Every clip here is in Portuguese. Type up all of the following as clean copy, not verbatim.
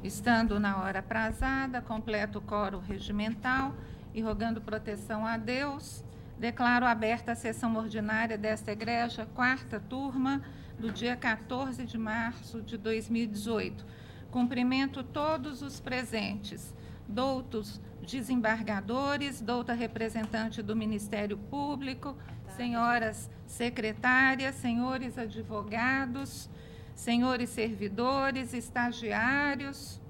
Estando na hora aprazada, completo o quórum regimental e rogando proteção a Deus, declaro aberta a sessão ordinária desta egrégia, quarta turma, do dia 14 de março de 2018. Cumprimento todos os presentes, doutos desembargadores, douta representante do Ministério Público, senhoras secretárias, senhores advogados, senhores servidores, estagiários,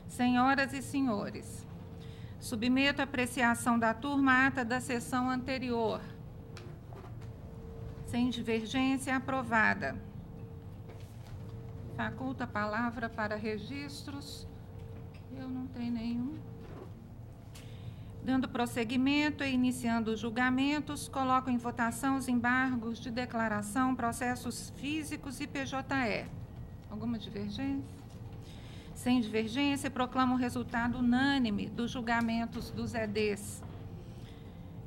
senhoras e senhores. Submeto a apreciação da turma a ata da sessão anterior. Sem divergência, aprovada. Faculta a palavra para registros. Eu não tenho nenhum. Dando prosseguimento e iniciando os julgamentos, coloco em votação os embargos de declaração, processos físicos e PJE. Alguma divergência? Sem divergência, proclamo o resultado unânime dos julgamentos dos EDs.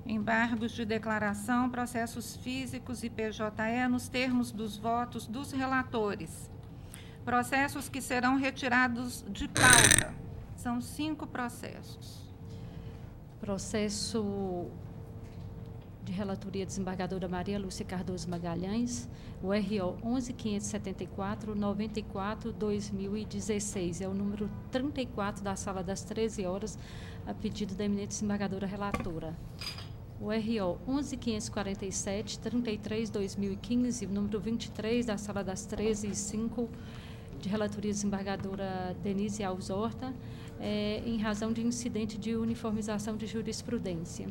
Embargos de declaração, processos físicos e PJE nos termos dos votos dos relatores. Processos que serão retirados de pauta. São 5 processos. Processo de relatoria desembargadora Maria Lúcia Cardoso Magalhães, o RO 11.574/94/2016, é o número 34 da sala das 13 horas, a pedido da eminente desembargadora relatora. O RO 11.547/33/2015, o número 23 da sala das 13h05, de relatoria desembargadora Denise Alves Horta, em razão de incidente de uniformização de jurisprudência.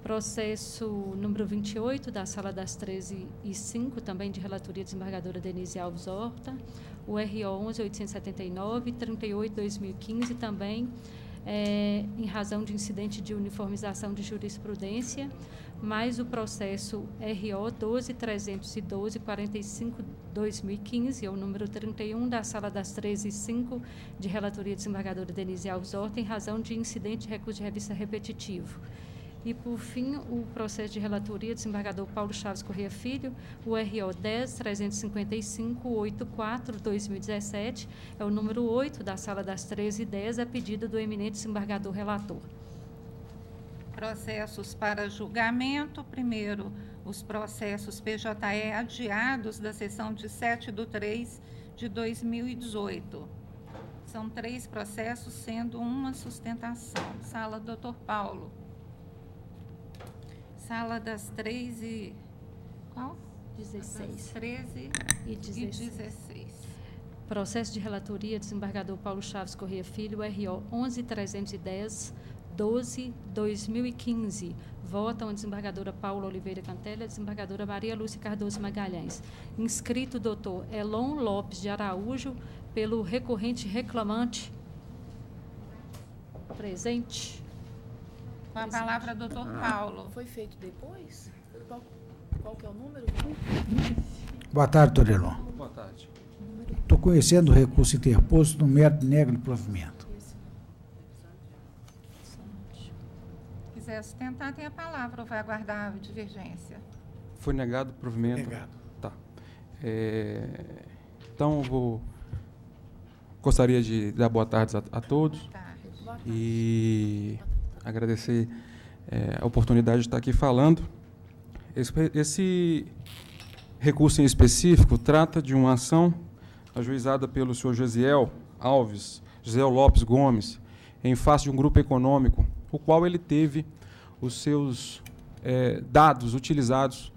Processo número 28, da sala das 13h05, também de relatoria desembargadora Denise Alves Horta, o RO 11.879/38/2015, também em razão de incidente de uniformização de jurisprudência, mais o processo RO 12.312/45/2015, é o número 31 da sala das 13h05, de relatoria desembargadora Denise Alves Horta, em razão de incidente de recurso de revista repetitivo. E, por fim, o processo de relatoria desembargador Paulo Chaves Corrêa Filho, o RO 10.355/84/2017, é o número 8 da sala das 13h10, a pedido do eminente desembargador relator. Processos para julgamento. Primeiro, os processos PJE adiados da sessão de 7/3/2018. São 3 processos, sendo uma sustentação. Sala Dr. Paulo. Sala das 13 qual? 16. Das 13 e 16. Processo de relatoria desembargador Paulo Chaves Corrêa Filho, RO 11.310/12/2015. Votam a desembargadora Paula Oliveira Cantelli, a desembargadora Maria Lúcia Cardoso Magalhães. Inscrito doutor Elon Lopes de Araújo, pelo recorrente reclamante. Presente. Com a palavra, doutor Paulo. Foi feito depois? Qual que é o número? Boa tarde, doutor Elon. Boa tarde. Estou conhecendo o recurso interposto no mérito negro de provimento. Se quiser sustentar, tem a palavra ou vai aguardar a divergência? Foi negado o provimento? Negado. Tá. Então, gostaria de dar boa tarde a todos. Boa tarde. E agradecer a oportunidade de estar aqui falando. Esse recurso em específico trata de uma ação ajuizada pelo senhor Josiel Lopes Gomes, em face de um grupo econômico, o qual ele teve os seus dados utilizados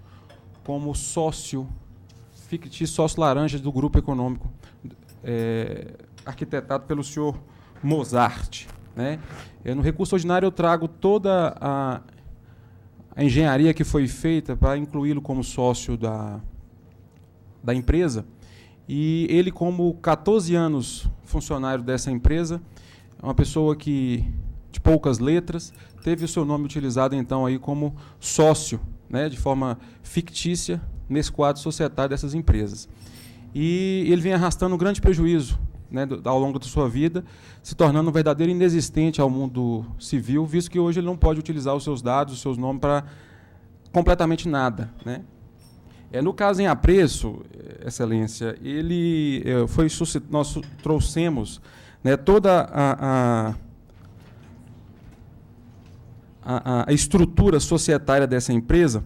como sócio fictício, sócio laranja do grupo econômico, arquitetado pelo senhor Mozart, né? No recurso ordinário eu trago toda a engenharia que foi feita para incluí-lo como sócio da empresa, e ele, como 14 anos funcionário dessa empresa, é uma pessoa que, de poucas letras, teve o seu nome utilizado então aí como sócio, né, de forma fictícia, nesse quadro societário dessas empresas. E ele vem arrastando um grande prejuízo, né, ao longo da sua vida, se tornando um verdadeiro inexistente ao mundo civil, visto que hoje ele não pode utilizar os seus dados, os seus nomes para completamente nada, né? No caso em apreço, Excelência, nós trouxemos né, toda a estrutura societária dessa empresa,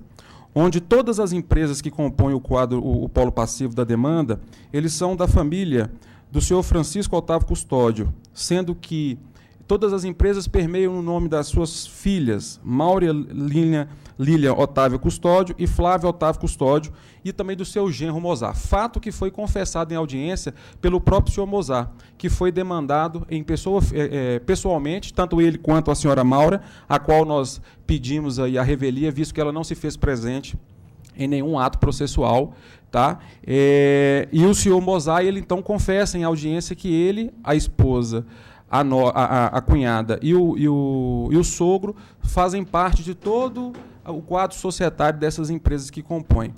onde todas as empresas que compõem o quadro, o polo passivo da demanda, eles são da família do senhor Francisco Otávio Custódio, sendo que todas as empresas permeiam no nome das suas filhas, Maura Lília Otávio Custódio e Flávia Otávio Custódio, e também do seu genro Mozart. Fato que foi confessado em audiência pelo próprio senhor Mozart, que foi demandado em pessoalmente, tanto ele quanto a senhora Maura, a qual nós pedimos aí a revelia, visto que ela não se fez presente em nenhum ato processual. Tá? E o senhor Mozart, ele então confessa em audiência que ele, a esposa, a cunhada e o sogro fazem parte de todo o quadro societário dessas empresas que compõem.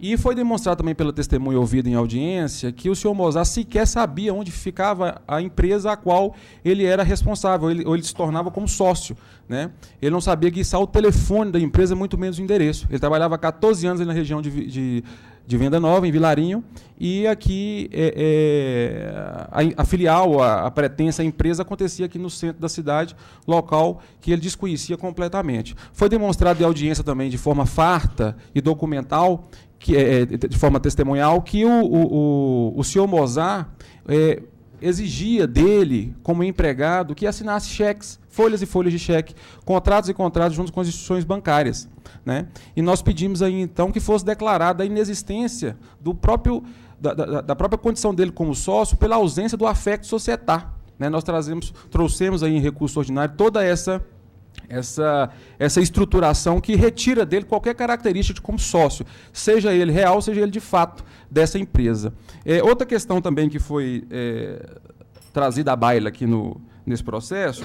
E foi demonstrado também pela testemunha ouvida em audiência que o senhor Mozart sequer sabia onde ficava a empresa a qual ele era responsável, ou ele se tornava como sócio, né? Ele não sabia guiçar o telefone da empresa, muito menos o endereço. Ele trabalhava há 14 anos na região de Venda Nova, em Vilarinho, e aqui a filial, a pretensa empresa acontecia aqui no centro da cidade, local que ele desconhecia completamente. Foi demonstrado em audiência também, de forma farta e documental, de forma testemunhal, que o senhor Mozart exigia dele, como empregado, que assinasse cheques, folhas e folhas de cheque, contratos e contratos junto com as instituições bancárias, né? E nós pedimos aí, então, que fosse declarada a inexistência da própria condição dele como sócio pela ausência do afecto societar, né? Nós trouxemos aí em recurso ordinário toda essa estruturação que retira dele qualquer característica de como sócio, seja ele real, seja ele de fato dessa empresa. Outra questão também que foi trazida à baila aqui nesse processo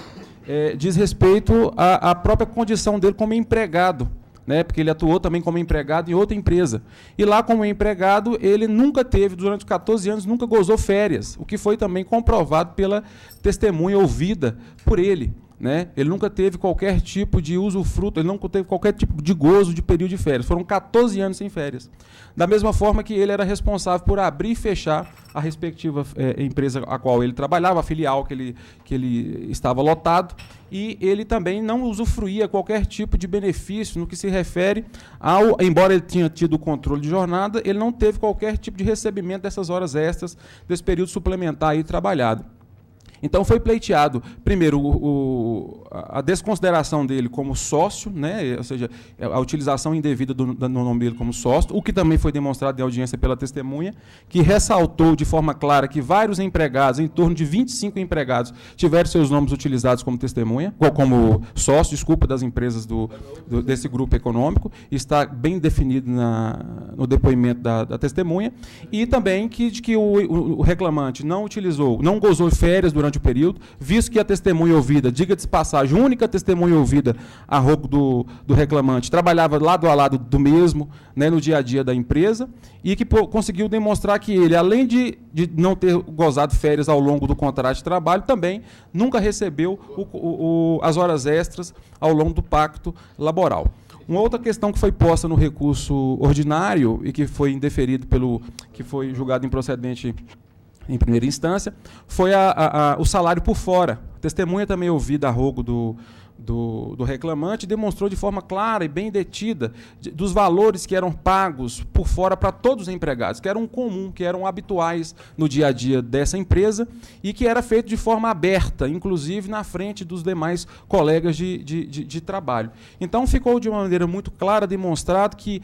diz respeito à própria condição dele como empregado, né, porque ele atuou também como empregado em outra empresa. E lá, como empregado, ele nunca teve, durante 14 anos, nunca gozou férias, o que foi também comprovado pela testemunha ouvida por ele. Né? Ele nunca teve qualquer tipo de usufruto, ele nunca teve qualquer tipo de gozo de período de férias. Foram 14 anos sem férias. Da mesma forma que ele era responsável por abrir e fechar a respectiva empresa a qual ele trabalhava, a filial que ele estava lotado, e ele também não usufruía qualquer tipo de benefício no que se refere embora ele tenha tido o controle de jornada, ele não teve qualquer tipo de recebimento dessas horas extras, desse período suplementar aí trabalhado. Então, foi pleiteado, primeiro, a desconsideração dele como sócio, né, ou seja, a utilização indevida do nome dele como sócio, o que também foi demonstrado em audiência pela testemunha, que ressaltou de forma clara que vários empregados, em torno de 25 empregados, tiveram seus nomes utilizados como testemunha, ou como sócio, das empresas desse grupo econômico, está bem definido no depoimento da testemunha, e também que o reclamante não gozou férias durante o período, visto que a testemunha ouvida, diga-se de passagem, a única testemunha ouvida a rogo do reclamante, trabalhava lado a lado do mesmo, né, no dia a dia da empresa, e que conseguiu demonstrar que ele, além de não ter gozado férias ao longo do contrato de trabalho, também nunca recebeu as horas extras ao longo do pacto laboral. Uma outra questão que foi posta no recurso ordinário e que foi indeferido que foi julgado improcedente em primeira instância, foi o salário por fora. A testemunha também ouvida a rogo do reclamante demonstrou de forma clara e bem detida dos valores que eram pagos por fora para todos os empregados, que eram comum, que eram habituais no dia a dia dessa empresa e que era feito de forma aberta, inclusive na frente dos demais colegas de trabalho. Então, ficou de uma maneira muito clara demonstrado que,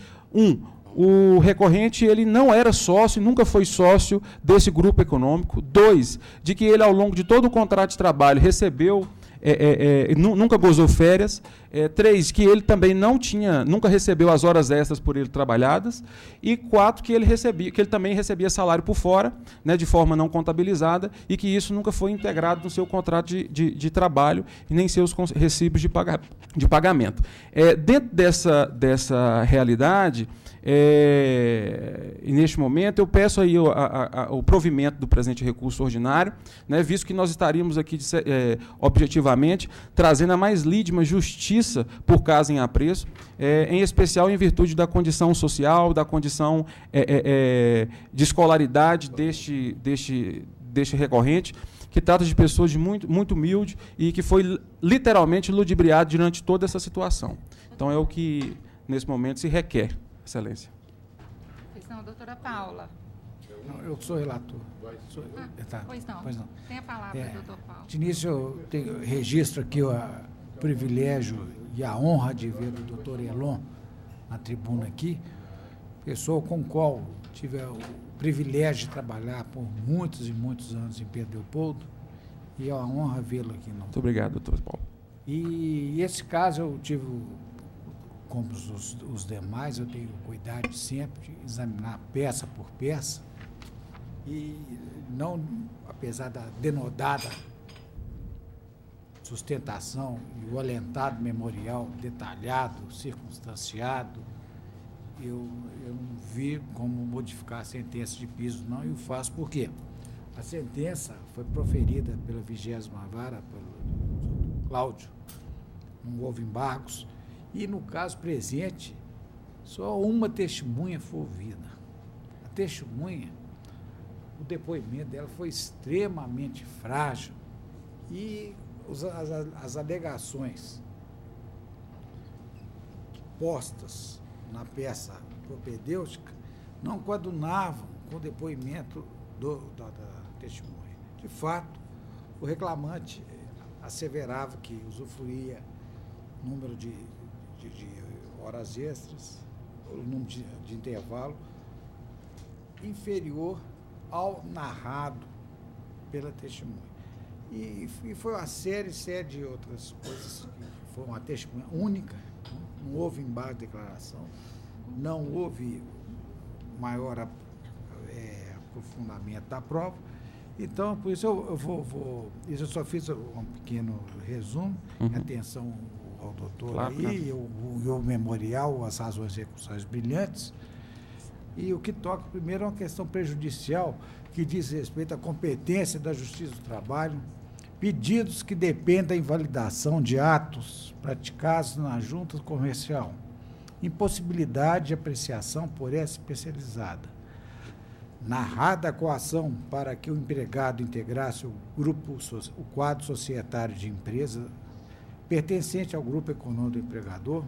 o recorrente ele não era sócio, nunca foi sócio desse grupo econômico. 2, de que ele, ao longo de todo o contrato de trabalho, recebeu, nunca gozou férias. 3, que ele também nunca recebeu as horas extras por ele trabalhadas. E 4, que ele também recebia salário por fora, né, de forma não contabilizada, e que isso nunca foi integrado no seu contrato de trabalho e nem seus recibos de pagamento. Dentro dessa realidade, e neste momento eu peço aí o provimento do presente recurso ordinário, né, visto que nós estaríamos aqui objetivamente trazendo a mais lídima justiça por caso em apreço, em especial em virtude da condição social, da condição de escolaridade deixa recorrente, que trata de pessoas de muito humilde e que foi literalmente ludibriado durante toda essa situação. Então, é o que, nesse momento, se requer, Excelência. Questão, doutora Paula. Não, eu sou relator. Pois não. Tem a palavra, doutor Paulo. De início, eu registro aqui o privilégio e a honra de ver o doutor Elon na tribuna aqui, pessoa com a qual tive o privilégio de trabalhar por muitos e muitos anos em Pedro Leopoldo, e é uma honra vê-lo aqui. Muito obrigado, doutor Paulo. E esse caso eu tive, como os demais, eu tenho cuidado sempre de examinar peça por peça, e não, apesar da denodada sustentação e o alentado memorial detalhado, circunstanciado, eu não vi como modificar a sentença de piso, não, e o faço por quê? A sentença foi proferida pela 20ª Vara, pelo Cláudio, não houve embargos, e no caso presente, só uma testemunha foi ouvida. A testemunha, o depoimento dela foi extremamente frágil e as alegações postas na peça propedêutica não coadunavam com o depoimento da testemunha. De fato, o reclamante asseverava que usufruía número de horas extras, o número de intervalo inferior ao narrado pela testemunha. E foi uma série de outras coisas. Foi uma testemunha única, não houve embargo de declaração, não houve maior aprofundamento da prova. Então, por isso eu só fiz um pequeno resumo, atenção ao doutor claro, aí, o memorial, as razões e recursões brilhantes. E o que toca primeiro é uma questão prejudicial, que diz respeito à competência da Justiça do Trabalho, pedidos que dependem da invalidação de atos praticados na junta comercial, impossibilidade de apreciação por essa especializada, narrada a coação para que o empregado integrasse o quadro societário de empresa pertencente ao grupo econômico do empregador.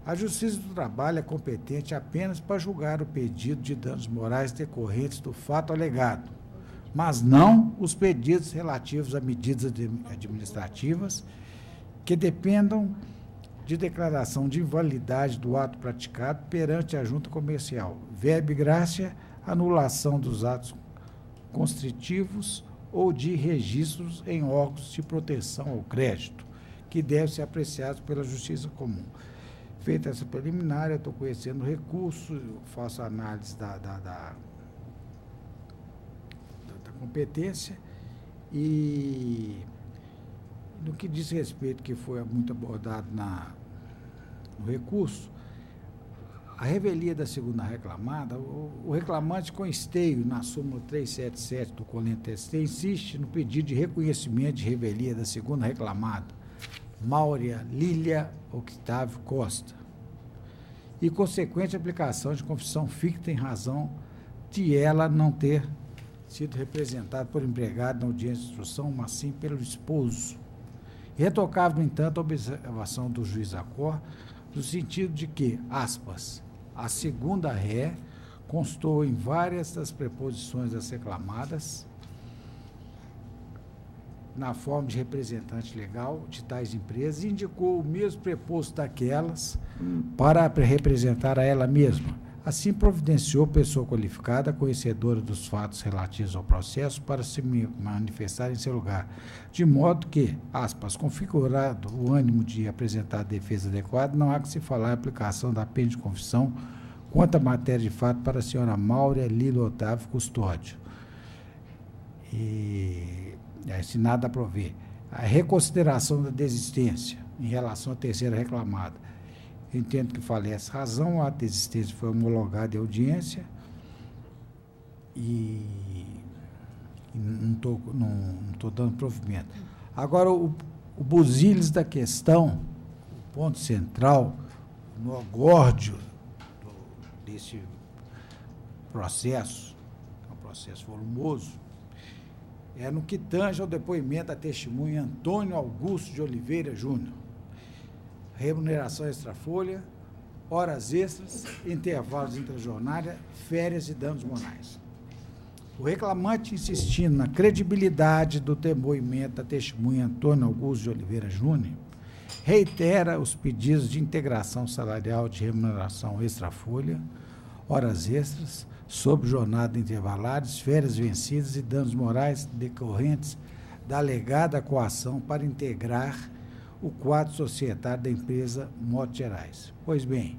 A Justiça do Trabalho é competente apenas para julgar o pedido de danos morais decorrentes do fato alegado, mas não os pedidos relativos a medidas administrativas que dependam de declaração de invalidade do ato praticado perante a junta comercial, verba gracia, anulação dos atos constritivos ou de registros em órgãos de proteção ao crédito, que devem ser apreciados pela Justiça Comum. Feita essa preliminar, eu estou conhecendo o recurso, faço análise da competência e no que diz respeito, que foi muito abordado no recurso, a revelia da segunda reclamada, o reclamante com esteio na súmula 377 do Colente TST insiste no pedido de reconhecimento de revelia da segunda reclamada, Máurea Lília Octávio Costa, e consequente aplicação de confissão ficta em razão de ela não ter sido representada por empregado na audiência de instrução, mas sim pelo esposo. Retocável, no entanto, a observação do juiz Acor, no sentido de que, aspas, a segunda ré constou em várias das preposições das reclamadas, na forma de representante legal de tais empresas, e indicou o mesmo preposto daquelas para representar a ela mesma. Assim, providenciou pessoa qualificada, conhecedora dos fatos relativos ao processo, para se manifestar em seu lugar, de modo que, aspas, configurado o ânimo de apresentar a defesa adequada, não há que se falar em aplicação da pena de confissão quanto à matéria de fato para a senhora Máurea Lília Otávio Custódio. E se nada a prover. A reconsideração da desistência em relação à terceira reclamada. Eu entendo que falece razão, a desistência foi homologada em audiência e não estou dando provimento. Agora, o busilis da questão, o ponto central, no agórdio desse processo, é um processo volumoso, é no que tange ao depoimento da testemunha Antônio Augusto de Oliveira Júnior. Remuneração extrafolha, horas extras, intervalos intrajornada, férias e danos morais. O reclamante, insistindo na credibilidade do depoimento da testemunha Antônio Augusto de Oliveira Júnior, reitera os pedidos de integração salarial de remuneração extrafolha, horas extras, sob jornada intervalares, férias vencidas e danos morais decorrentes da alegada coação para integrar o quadro societário da empresa Motos Gerais. Pois bem,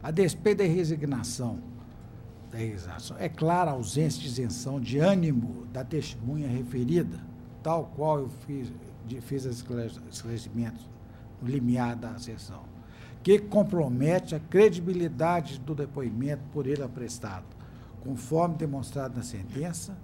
a despeito da resignação, é clara a ausência de isenção de ânimo da testemunha referida, tal qual eu fiz esclarecimentos no limiar da sessão, que compromete a credibilidade do depoimento por ele prestado, conforme demonstrado na sentença,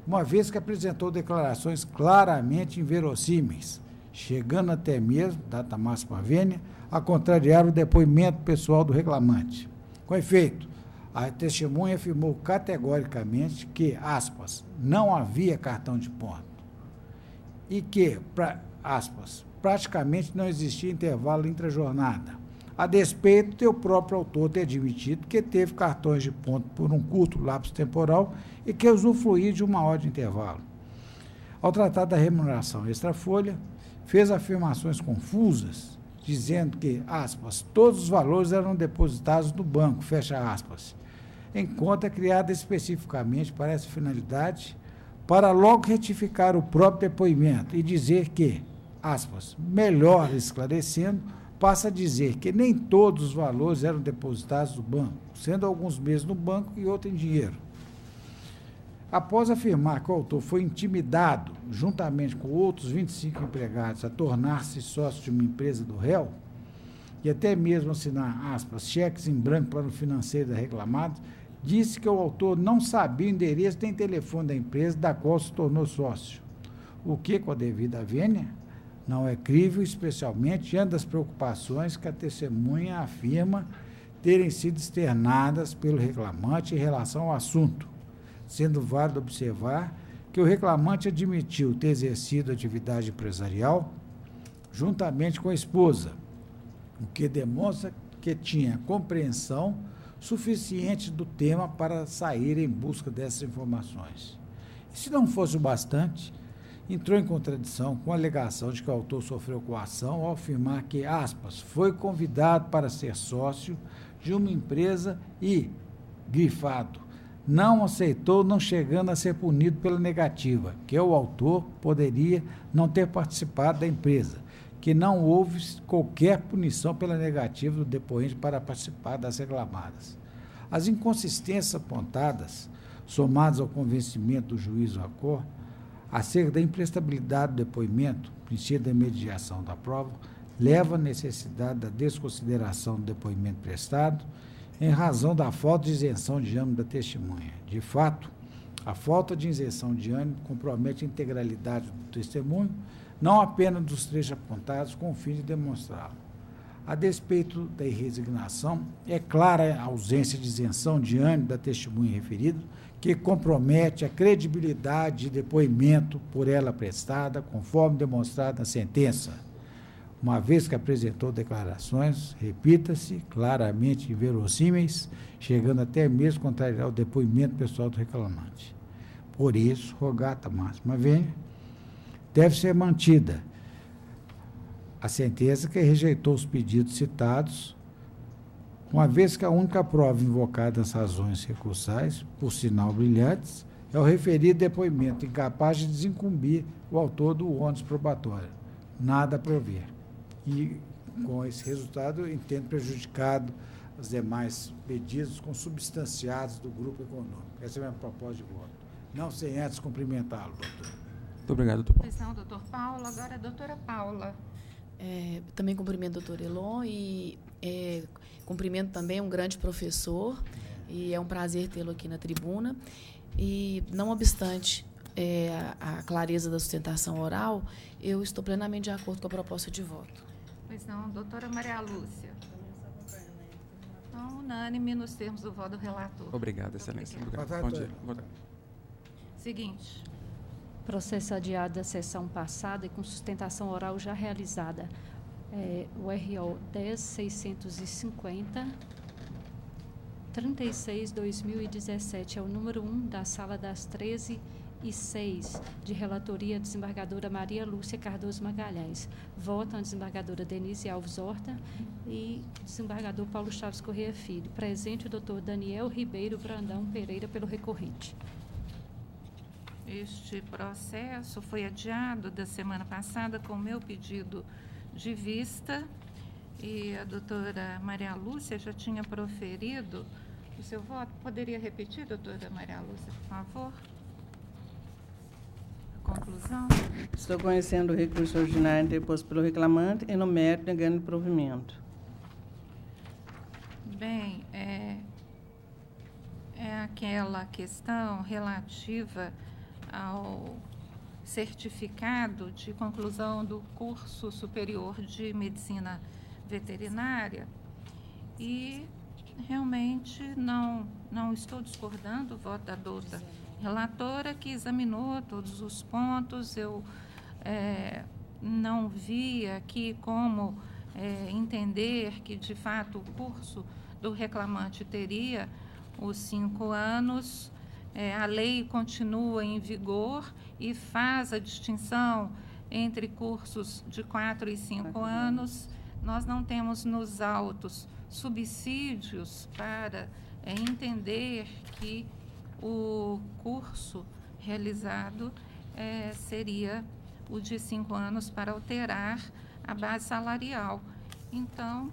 uma vez que apresentou declarações claramente inverossímeis, chegando até mesmo, data máxima vênia, a contrariar o depoimento pessoal do reclamante. Com efeito, a testemunha afirmou categoricamente que, aspas, não havia cartão de ponto e que, aspas, praticamente não existia intervalo intrajornada, a despeito de o próprio autor ter admitido que teve cartões de ponto por um curto lapso temporal e que usufruía de uma hora de intervalo. Ao tratar da remuneração extrafolha, fez afirmações confusas, dizendo que, aspas, todos os valores eram depositados no banco, fecha aspas, em conta criada especificamente para essa finalidade, para logo retificar o próprio depoimento e dizer que, aspas, melhor esclarecendo, passa a dizer que nem todos os valores eram depositados no banco, sendo alguns meses no banco e outros em dinheiro. Após afirmar que o autor foi intimidado, juntamente com outros 25 empregados, a tornar-se sócio de uma empresa do réu, e até mesmo assinar, aspas, cheques em branco para o financeiro da reclamada, disse que o autor não sabia o endereço nem telefone da empresa da qual se tornou sócio, o que, com a devida vênia, não é crível, especialmente diante das preocupações que a testemunha afirma terem sido externadas pelo reclamante em relação ao assunto, sendo válido observar que o reclamante admitiu ter exercido atividade empresarial juntamente com a esposa, o que demonstra que tinha compreensão suficiente do tema para sair em busca dessas informações. E se não fosse o bastante, entrou em contradição com a alegação de que o autor sofreu coação ao afirmar que, aspas, foi convidado para ser sócio de uma empresa e, grifado, não aceitou, não chegando a ser punido pela negativa, que o autor poderia não ter participado da empresa, que não houve qualquer punição pela negativa do depoente para participar das reclamadas. As inconsistências apontadas, somadas ao convencimento do juiz Racor, acerca da imprestabilidade do depoimento, princípio da mediação da prova, leva à necessidade da desconsideração do depoimento prestado, em razão da falta de isenção de ânimo da testemunha. De fato, a falta de isenção de ânimo compromete a integralidade do testemunho, não apenas dos trechos apontados, com o fim de demonstrá-lo. A despeito da resignação, é clara a ausência de isenção de ânimo da testemunha referida, que compromete a credibilidade de depoimento por ela prestada, conforme demonstrado na sentença, uma vez que apresentou declarações, repita-se, claramente inverossímeis, chegando até mesmo a contrariar o depoimento pessoal do reclamante. Por isso, rogata máxima vênia, deve ser mantida a sentença que rejeitou os pedidos citados, uma vez que a única prova invocada nas razões recursais, por sinal brilhantes, é o referido depoimento, incapaz de desincumbir o autor do ônus probatório. Nada a prover. E, com esse resultado, eu entendo prejudicado os demais pedidos consubstanciados do grupo econômico. Essa é a minha proposta de voto. Não sem antes cumprimentá-lo, doutor. Muito obrigado, doutor Paulo. Atenção, doutor Paulo. Agora a doutora Paula. Também cumprimento o doutor Elon e cumprimento também um grande professor, e é um prazer tê-lo aqui na tribuna. E, não obstante a clareza da sustentação oral, eu estou plenamente de acordo com a proposta de voto. Pois não, doutora Maria Lúcia. Então, Unânime nos termos do voto do relator. Obrigado, Excelência. Obrigado. Boa Bom tarde. dia. Boa tarde. Seguinte. Processo adiado da sessão passada e com sustentação oral já realizada. O RO 10.650, 36/2017, é o número 1 da Sala das 13h06, de relatoria desembargadora Maria Lúcia Cardoso Magalhães. Votam a desembargadora Denise Alves Horta e desembargador Paulo Chaves Corrêa Filho. Presente o doutor Daniel Ribeiro Brandão Pereira pelo recorrente. Este processo foi adiado da semana passada com o meu pedido de vista e a doutora Maria Lúcia já tinha proferido o seu voto. Poderia repetir, doutora Maria Lúcia, por favor? A conclusão. Estou conhecendo o recurso ordinário interposto pelo reclamante e no mérito negando o provimento. Bem, é aquela questão relativa ao certificado de conclusão do curso superior de medicina veterinária e realmente não estou discordando do voto da doutora relatora, que examinou todos os pontos. Eu não vi aqui como entender que, de fato, o curso do reclamante teria os 5 anos. A lei continua em vigor e faz a distinção entre cursos de 4 e 5 anos. Nós não temos nos autos subsídios para entender que o curso realizado seria o de 5 anos para alterar a base salarial. Então,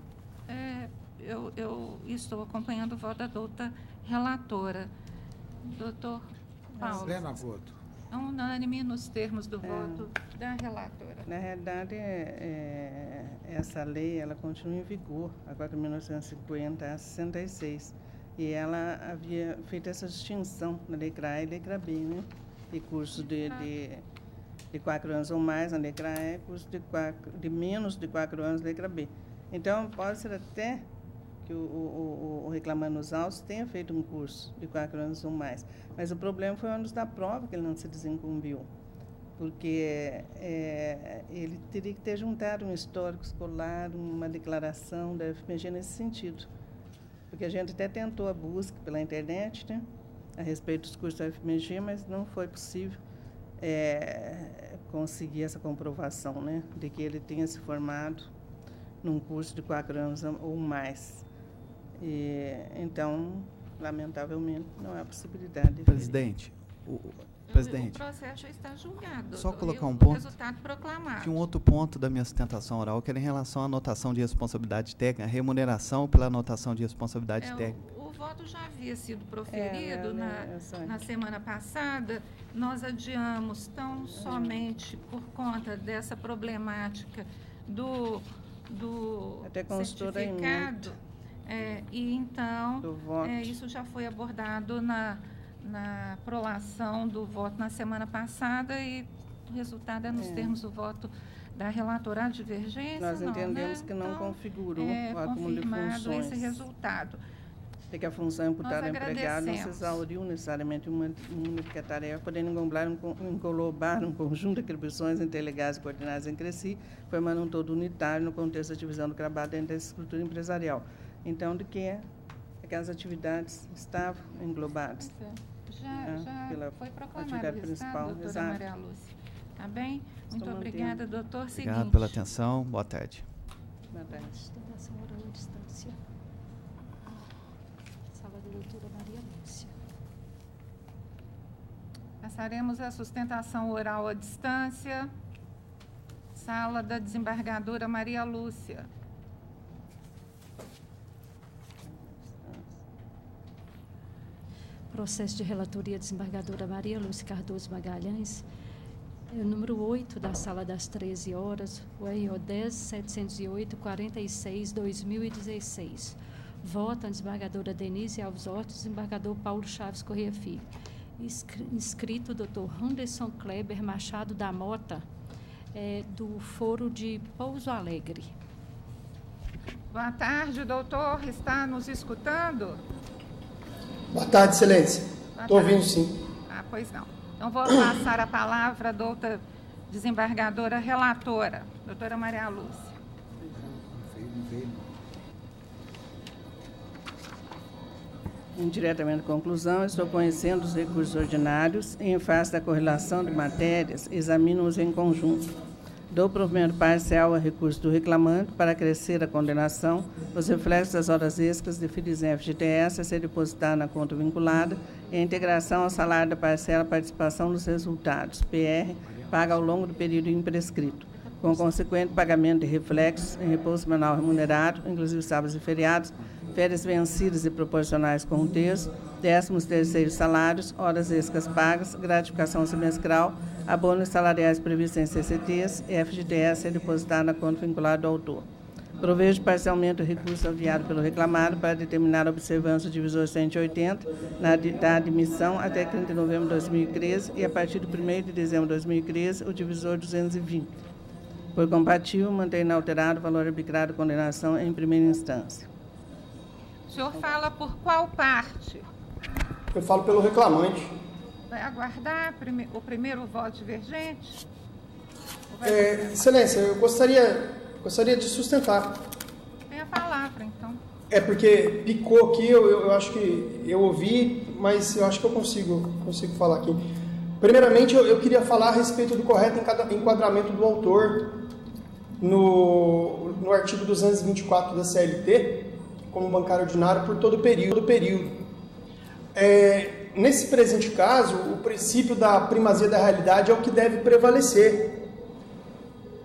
eu estou acompanhando o voto da doutora relatora. Doutor Paulo. Plena voto. Unânime nos termos do voto da relatora. Na realidade, essa lei ela continua em vigor, a 4.950 a 66. E ela havia feito essa distinção na letra A e letra B, né? E curso de 4 anos ou mais na letra A, curso de menos de 4 anos na letra B. Então, pode ser até que o reclamando nos autos tenha feito um curso de 4 anos ou mais. Mas o problema foi o ônus da prova, que ele não se desincumbiu. Porque ele teria que ter juntado um histórico escolar, uma declaração da FMG nesse sentido. Porque a gente até tentou a busca pela internet, né, a respeito dos cursos da FMG, mas não foi possível conseguir essa comprovação, né, de que ele tenha se formado num curso de 4 anos ou mais. Então, lamentavelmente, não há possibilidade. Presidente, presidente. O processo já está julgado. Só colocar um o ponto. Resultado proclamado. Tinha um outro ponto da minha sustentação oral, que era em relação à anotação de responsabilidade técnica, a remuneração pela anotação de responsabilidade técnica. O voto já havia sido proferido na semana passada. Nós adiamos tão somente por conta dessa problemática do certificado. E então, isso já foi abordado na prolação do voto na semana passada e o resultado é nos termos do voto da relatora. A divergência. Nós entendemos que não configurou o acúmulo de funções. Esse resultado. De que a função imputada ao empregado não se exauriu necessariamente uma única tarefa, podendo englobar um conjunto de atribuições interligadas e coordenadas entre si, formando um todo unitário no contexto da divisão do trabalho dentro da estrutura empresarial. Então, de que aquelas atividades estavam englobadas. Já foi proclamado o resultado, doutora Maria Lúcia. Tá bem? Muito obrigada, doutor. Obrigado pela atenção. Boa tarde. Boa tarde. Sustentação oral à distância. Sala da doutora Maria Lúcia. Passaremos a sustentação oral à distância. Sala da desembargadora Maria Lúcia. Processo de relatoria desembargadora Maria Lúcia Cardoso Magalhães, o número 8 da Sala das 13 horas, o RO 10.708.46/2016. Vota a desembargadora Denise Alves Horta, desembargador Paulo Chaves Corrêa Filho. Inscrito o doutor Anderson Kleber Machado da Mota, do Foro de Pouso Alegre. Boa tarde, doutor. Está nos escutando? Boa tarde, Excelência. Estou ouvindo, sim. Ah, pois não. Então, vou passar a palavra à doutora desembargadora relatora, doutora Maria Lúcia. Indiretamente à conclusão, estou conhecendo os recursos ordinários e, em face da correlação de matérias, examino-os em conjunto. Dou provimento parcial a recurso do reclamante para acrescer a condenação os reflexos das horas extras definidas em FGTS a ser depositada na conta vinculada e a integração ao salário da parcela participação dos resultados, PR, paga ao longo do período imprescrito, com consequente pagamento de reflexos em repouso semanal remunerado, inclusive sábados e feriados, férias vencidas e proporcionais com o terço, 13º salários, horas extras pagas, gratificação semestral, abonos salariais previstos em CCTs e FGTS é depositado na conta vinculada do autor. Provejo parcialmente o recurso enviado pelo reclamado para determinar a observância do divisor 180 da admissão até 30 de novembro de 2013 e, a partir do 1º de dezembro de 2013, o divisor 220. Por compatível, mantém inalterado o valor arbitrário de condenação em primeira instância. O senhor fala por qual parte? Eu falo pelo reclamante. Vai aguardar o primeiro voto divergente? Excelência, eu gostaria de sustentar. Tem a palavra, então. É porque picou aqui, eu acho que eu ouvi, mas eu acho que eu consigo falar aqui. Primeiramente, eu queria falar a respeito do correto enquadramento do autor no artigo 224 da CLT, como bancário ordinário por todo o período. Nesse presente caso, o princípio da primazia da realidade é o que deve prevalecer.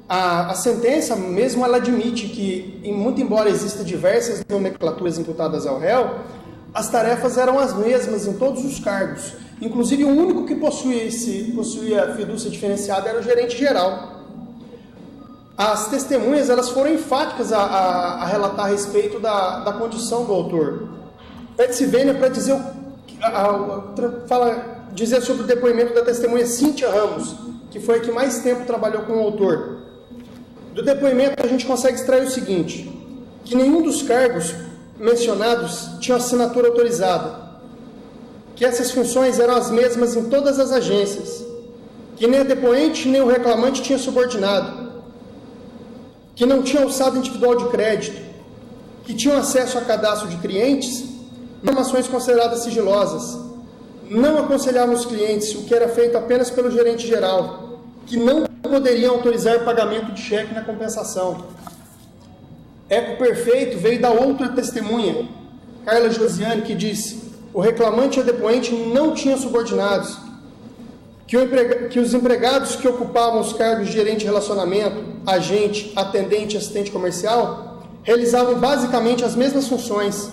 A sentença mesmo ela admite que, muito embora existam diversas nomenclaturas imputadas ao réu, as tarefas eram as mesmas em todos os cargos. Inclusive, o único que possuía fidúcia diferenciada era o gerente geral. As testemunhas elas foram enfáticas a relatar a respeito da condição do autor. Pede-se vênia para dizer sobre o depoimento da testemunha Cíntia Ramos, que foi a que mais tempo trabalhou com o autor. Do depoimento a gente consegue extrair o seguinte, que nenhum dos cargos mencionados tinha assinatura autorizada, que essas funções eram as mesmas em todas as agências, que nem a depoente nem o reclamante tinha subordinado, que não tinha alçada individual de crédito, que tinham acesso a cadastro de clientes, informações consideradas sigilosas, não aconselhavam os clientes, o que era feito apenas pelo gerente geral, que não poderiam autorizar pagamento de cheque na compensação. Eco perfeito veio da outra testemunha, Carla Josiane, que disse: o reclamante e a depoente não tinham subordinados, que os empregados que ocupavam os cargos de gerente de relacionamento, agente, atendente e assistente comercial realizavam basicamente as mesmas funções,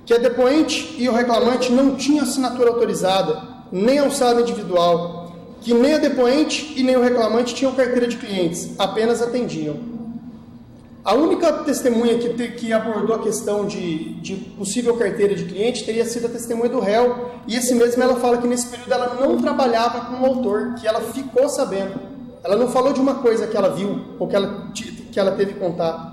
que a depoente e o reclamante não tinham assinatura autorizada, nem alçada individual, que nem a depoente e nem o reclamante tinham carteira de clientes, apenas atendiam. A única testemunha que abordou a questão de possível carteira de cliente teria sido a testemunha do réu, e esse mesmo ela fala que nesse período ela não trabalhava com o autor, que ela ficou sabendo. Ela não falou de uma coisa que ela viu ou que ela teve contato.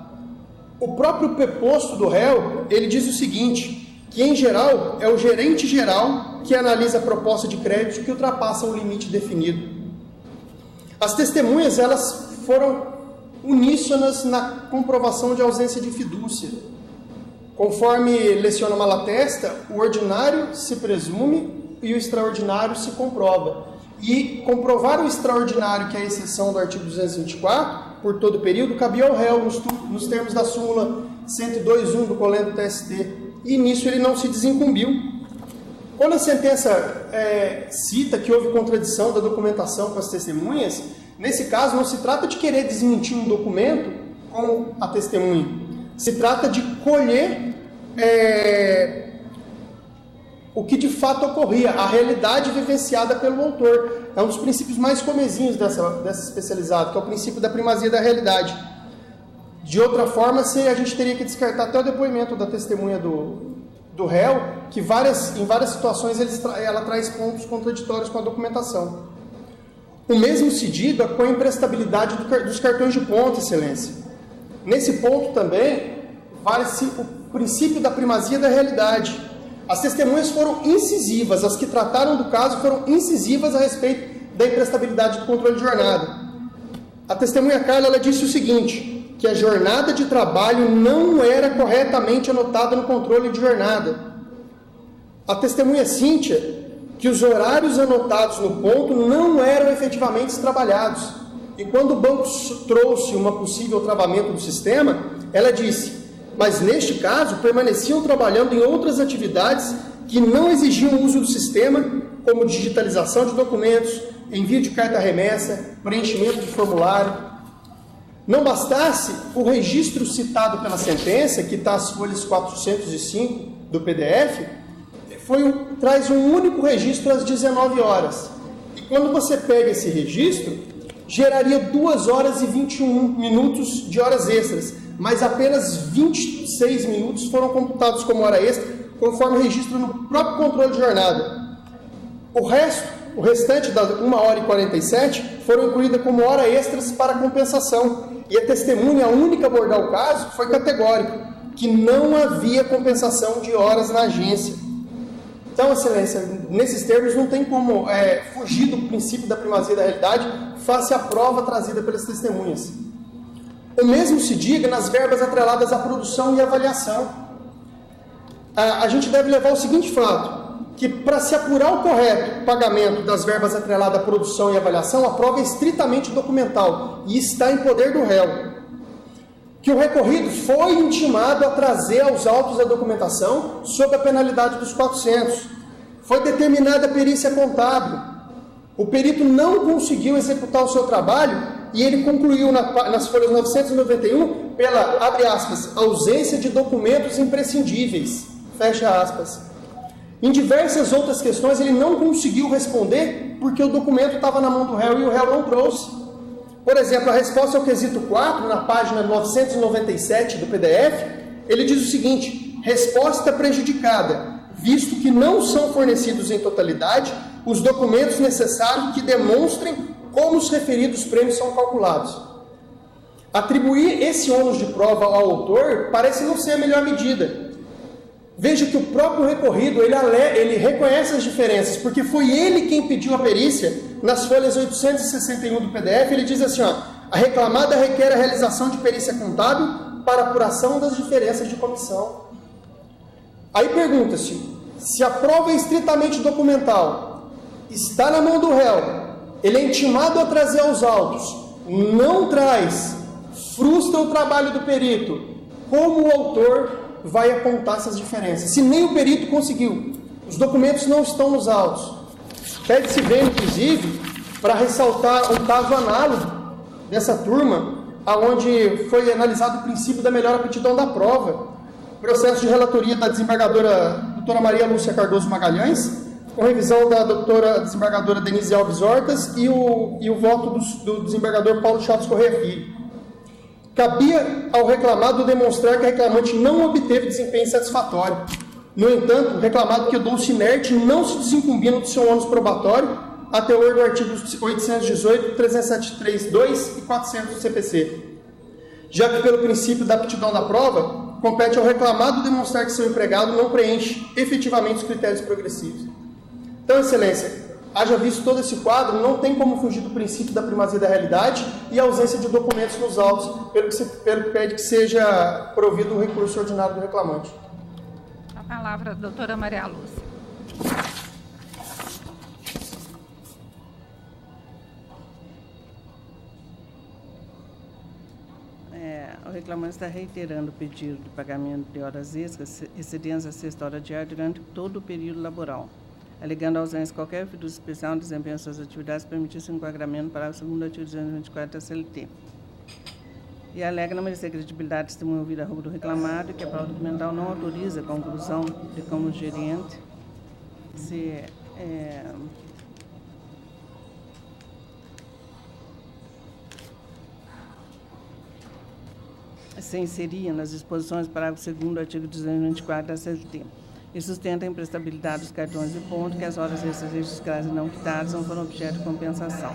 O próprio preposto do réu, ele diz o seguinte, que em geral é o gerente geral que analisa a proposta de crédito que ultrapassa o limite definido. As testemunhas elas foram uníssonas na comprovação de ausência de fidúcia. Conforme leciona Malatesta, o ordinário se presume e o extraordinário se comprova. E comprovar o extraordinário, que é a exceção do artigo 224, por todo o período, cabia ao réu nos termos da súmula 102.1 do Colendo TST. E nisso ele não se desincumbiu. Quando a sentença cita que houve contradição da documentação com as testemunhas, nesse caso não se trata de querer desmentir um documento com a testemunha. Se trata de colher o que de fato ocorria, a realidade vivenciada pelo autor. É um dos princípios mais comezinhos dessa especializada, que é o princípio da primazia da realidade. De outra forma, a gente teria que descartar até o depoimento da testemunha do réu, que em várias situações ela traz pontos contraditórios com a documentação. O mesmo se diga com a imprestabilidade dos cartões de ponto, Excelência. Nesse ponto também, vale-se o princípio da primazia da realidade. As testemunhas foram incisivas, as que trataram do caso foram incisivas a respeito da imprestabilidade do controle de jornada. A testemunha Carla, ela disse o seguinte, que a jornada de trabalho não era corretamente anotada no controle de jornada. A testemunha Cíntia, que os horários anotados no ponto não eram efetivamente trabalhados. E quando o banco trouxe uma possível travamento do sistema, ela disse, mas neste caso permaneciam trabalhando em outras atividades que não exigiam o uso do sistema, como digitalização de documentos, envio de carta remessa, preenchimento de formulário. Não bastasse o registro citado pela sentença, que está às folhas 405 do PDF, traz um único registro às 19 horas. E quando você pega esse registro, geraria 2 horas e 21 minutos de horas extras, mas apenas 26 minutos foram computados como hora extra, conforme o registro no próprio controle de jornada. O restante das 1 hora e 47 foram incluídas como hora extras para compensação. E a testemunha, a única a abordar o caso, foi categórica, que não havia compensação de horas na agência. Então, Excelência, nesses termos não tem como fugir do princípio da primazia da realidade face à prova trazida pelas testemunhas. O mesmo se diga nas verbas atreladas à produção e avaliação. A gente deve levar o seguinte fato, que para se apurar o correto pagamento das verbas atreladas à produção e avaliação, a prova é estritamente documental e está em poder do réu. Que o recorrido foi intimado a trazer aos autos a documentação sob a penalidade dos 400. Foi determinada a perícia contábil. O perito não conseguiu executar o seu trabalho e ele concluiu nas folhas 991 pela, abre aspas, ausência de documentos imprescindíveis, fecha aspas. Em diversas outras questões ele não conseguiu responder porque o documento estava na mão do réu e o réu não trouxe. Por exemplo, a resposta ao quesito 4, na página 997 do PDF, ele diz o seguinte, resposta prejudicada, visto que não são fornecidos em totalidade os documentos necessários que demonstrem como os referidos prêmios são calculados. Atribuir esse ônus de prova ao autor parece não ser a melhor medida. Veja que o próprio recorrido, ele reconhece as diferenças, porque foi ele quem pediu a perícia. Nas folhas 861 do PDF, ele diz assim, a reclamada requer a realização de perícia contábil para apuração das diferenças de comissão. Aí pergunta-se, se a prova é estritamente documental, está na mão do réu, ele é intimado a trazer aos autos, não traz, frustra o trabalho do perito, como o autor vai apontar essas diferenças? Se nem o perito conseguiu, os documentos não estão nos autos. Pede-se ver, inclusive, para ressaltar um caso análogo dessa turma, onde foi analisado o princípio da melhor aptidão da prova. Processo de relatoria da desembargadora doutora Maria Lúcia Cardoso Magalhães, com revisão da doutora desembargadora Denise Alves Hortas e o voto do desembargador Paulo Chaves Correia Filho. Cabia ao reclamado demonstrar que o reclamante não obteve desempenho satisfatório. No entanto, o reclamado quedou-se inerte, não se desincumbindo do seu ônus probatório, a teor do artigo 818, 373.2 e 400 do CPC. Já que, pelo princípio da aptidão da prova, compete ao reclamado demonstrar que seu empregado não preenche efetivamente os critérios progressivos. Então, Excelência, haja visto todo esse quadro, não tem como fugir do princípio da primazia da realidade e a ausência de documentos nos autos, pelo que pede que seja provido o recurso ordinário do reclamante. A palavra, doutora Maria Lúcia. O reclamante está reiterando o pedido de pagamento de horas extras excedentes a sexta hora diária durante todo o período laboral, alegando a ausência de qualquer figura especial no desempenho de suas atividades, permitir-se enquadramento no parágrafo 2º do artigo 224 da CLT. E alega não merecer credibilidade testemunha ouvida a roubo do reclamado, que a prova documental não autoriza a conclusão de como o gerente se inseria nas disposições do parágrafo 2º do artigo 224 da CLT. E sustenta a imprestabilidade dos cartões de ponto, que as horas extras registradas e não quitadas não foram objeto de compensação.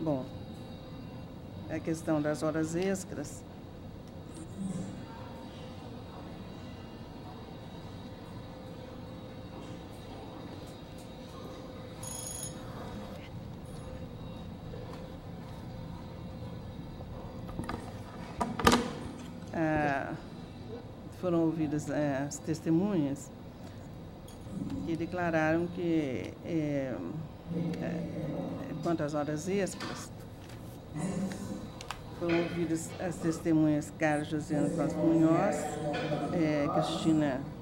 Bom, a questão das horas extras, foram ouvidas as testemunhas que declararam que, quanto às horas extras, foram ouvidas as testemunhas Carla Josiana Costa Munhoz,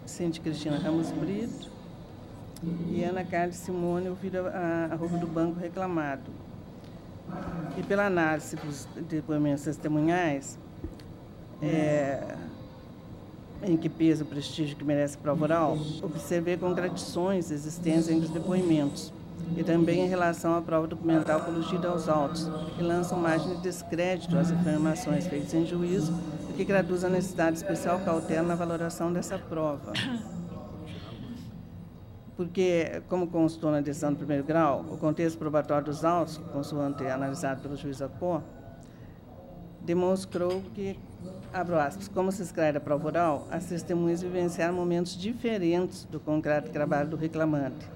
Cintia Cristina Ramos Brito e Ana Carla Simone, ouvida a roubo do banco reclamado. E pela análise dos depoimentos testemunhais, em que pesa o prestígio que merece a prova oral, observei contradições existentes entre os depoimentos e também em relação à prova documental colugida aos autos, que lançam margem de descrédito às afirmações feitas em juízo e que traduz a necessidade de especial cautela na valoração dessa prova. Porque, como constou na decisão do primeiro grau, o contexto probatório dos autos, consoante analisado pelo juiz Acó, demonstrou que, abro aspas, como se escreve da prova oral, as testemunhas vivenciaram momentos diferentes do concreto trabalho do reclamante.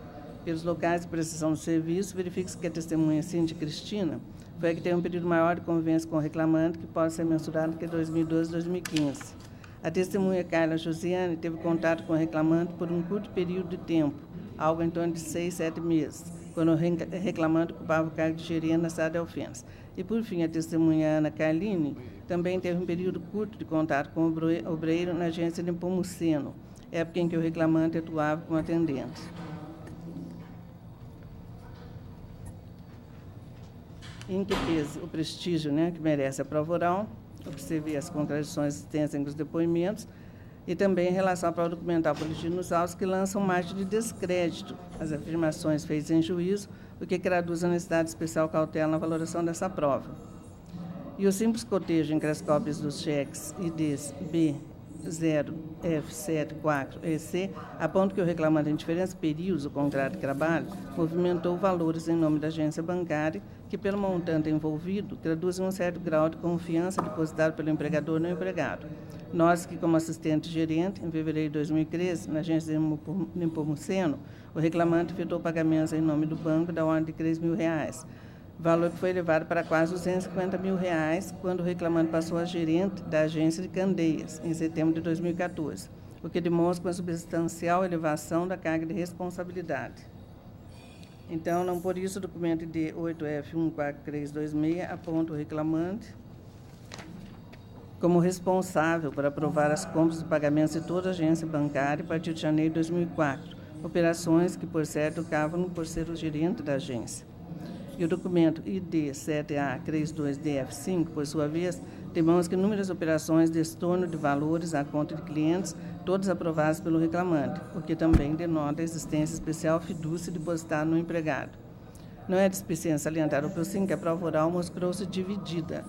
Pelos locais de prestação do serviço, verifica-se que a testemunha Cintia Cristina foi a que teve um período maior de convivência com o reclamante, que pode ser mensurado que 2012 e 2015. A testemunha Carla Josiane teve contato com o reclamante por um curto período de tempo, algo em torno de 6, 7 meses, quando o reclamante ocupava o cargo de gerente na cidade de Alfenas. E, por fim, a testemunha Ana Carline também teve um período curto de contato com o obreiro na agência de Nepomuceno, época em que o reclamante atuava como atendente. Em que pese o prestígio, que merece a prova oral, observei as contradições existentes entre os depoimentos e também em relação à prova documental coligida nos autos, que lançam margem de descrédito às afirmações feitas em juízo, o que traduz a necessidade de especial cautela na valoração dessa prova. E o simples cotejo entre as cópias dos cheques IDs B0F74EC aponta que o reclamante, em diferentes períodos do contrato de trabalho, movimentou valores em nome da agência bancária, que, pelo montante envolvido, traduzem um certo grau de confiança depositado pelo empregador no empregado. Nós que, como assistente gerente, em fevereiro de 2013, na agência de Nepomuceno, o reclamante efetuou pagamentos em nome do banco da ordem de R$3.000, valor que foi elevado para quase R$250.000 quando o reclamante passou a gerente da agência de Candeias, em setembro de 2014, o que demonstra uma substancial elevação da carga de responsabilidade. Então, não por isso, o documento de 8F14326 aponta o reclamante como responsável por aprovar as compras e pagamentos de toda a agência bancária a partir de janeiro de 2004, operações que, por certo, cavam por ser o gerente da agência. E o documento ID7A32DF5, por sua vez, demonstra inúmeras operações de estorno de valores à conta de clientes, todas aprovadas pelo reclamante, o que também denota a existência especial fidúcia depositada no empregado. Não é displicente salientar o processo que a prova oral mostrou-se dividida.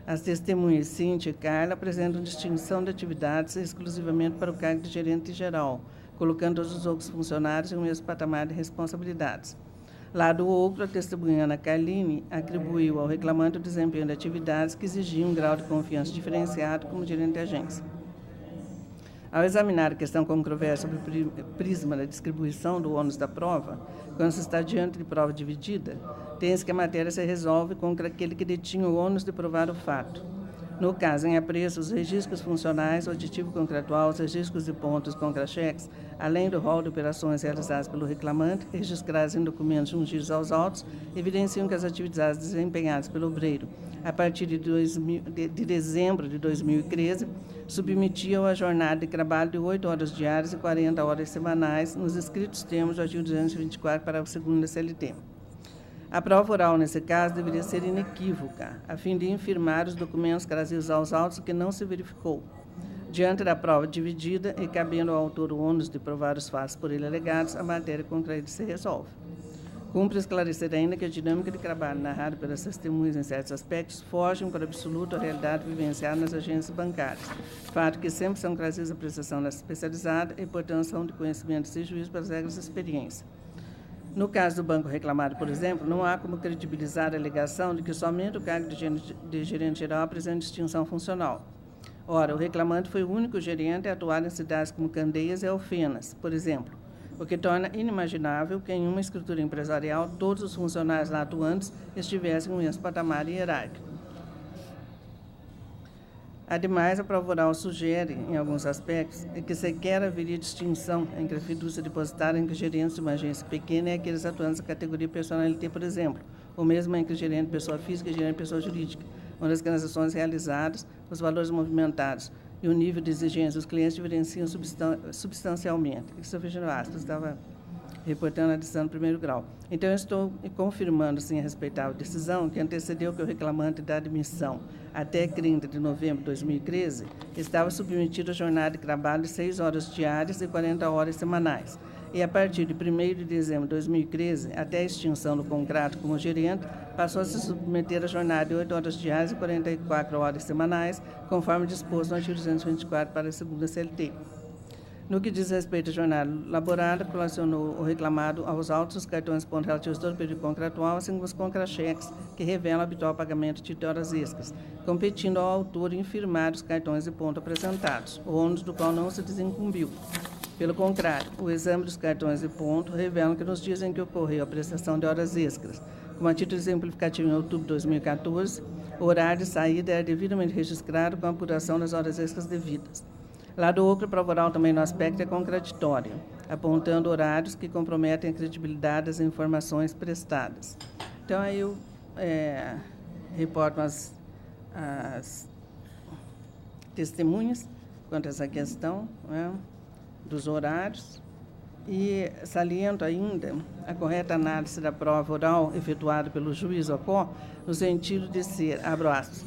As testemunhas Cintia e Carla apresentam distinção de atividades exclusivamente para o cargo de gerente geral, colocando todos os outros funcionários em um mesmo patamar de responsabilidades. Lá do outro, a testemunha Ana Carline atribuiu ao reclamante o desempenho de atividades que exigiam um grau de confiança diferenciado como gerente de agência. Ao examinar a questão controversa sobre o prisma da distribuição do ônus da prova, quando se está diante de prova dividida, tem-se que a matéria se resolve contra aquele que detinha o ônus de provar o fato. No caso, em apreço, os registros funcionais, o aditivo contratual, os registros de pontos contra-cheques, além do rol de operações realizadas pelo reclamante, registradas em documentos jungidos aos autos, evidenciam que as atividades desempenhadas pelo obreiro, a partir de dezembro de 2013, submetiam a jornada de trabalho de 8 horas diárias e 40 horas semanais, nos escritos termos do artigo 224, parágrafo 2º da CLT. A prova oral, nesse caso, deveria ser inequívoca, a fim de infirmar os documentos trazidos aos autos que não se verificou. Diante da prova dividida e cabendo ao autor o ônus de provar os fatos por ele alegados, a matéria contra ele se resolve. Cumpre esclarecer ainda que a dinâmica de trabalho narrada pelas testemunhas em certos aspectos foge por absoluto à realidade vivenciada nas agências bancárias, fato que sempre são trazidos à prestação da especializada e, portanto, são de conhecimento e juízo pelas regras da experiência. No caso do banco reclamado, por exemplo, não há como credibilizar a alegação de que somente o cargo de gerente geral apresenta distinção funcional. Ora, o reclamante foi o único gerente a atuar em cidades como Candeias e Alfenas, por exemplo, o que torna inimaginável que em uma estrutura empresarial todos os funcionários lá atuantes estivessem no mesmo patamar hierárquico. Ademais, a prova oral sugere, em alguns aspectos, que sequer haveria distinção entre a fiducia depositária entre gerentes de uma agência pequena e aqueles atuantes da categoria personalité, por exemplo, ou mesmo entre gerente de pessoa física e gerente de pessoa jurídica, onde as transações realizadas, os valores movimentados e o nível de exigência dos clientes diferenciam substancialmente. Isso, fechando aspas, estava reportando a decisão do primeiro grau. Então, eu estou confirmando, sim, a respeitável decisão que antecedeu que o reclamante da admissão até 30 de novembro de 2013 estava submetido a jornada de trabalho de 6 horas diárias e 40 horas semanais. E, a partir de 1º de dezembro de 2013, até a extinção do contrato como gerente, passou a se submeter a jornada de 8 horas diárias e 44 horas semanais, conforme disposto no artigo 224 para a segunda CLT. No que diz respeito à jornada laborada, relacionou o reclamado aos autos, os cartões ponto relativos todo o período contratual, assim como os contra-cheques, que revelam o habitual pagamento de horas extras, competindo ao autor em firmar os cartões de ponto apresentados, o ônus do qual não se desincumbiu. Pelo contrário, o exame dos cartões de ponto revela que nos dias em que ocorreu a prestação de horas extras, como a título exemplificativo em outubro de 2014, o horário de saída era devidamente registrado com a apuração das horas extras devidas. Lado outro, a prova oral também no aspecto é contraditório, apontando horários que comprometem a credibilidade das informações prestadas. Então, aí eu reporto as testemunhas quanto a essa questão, né, dos horários e saliento ainda a correta análise da prova oral efetuada pelo juiz Ocó, no sentido de ser, abro aspas,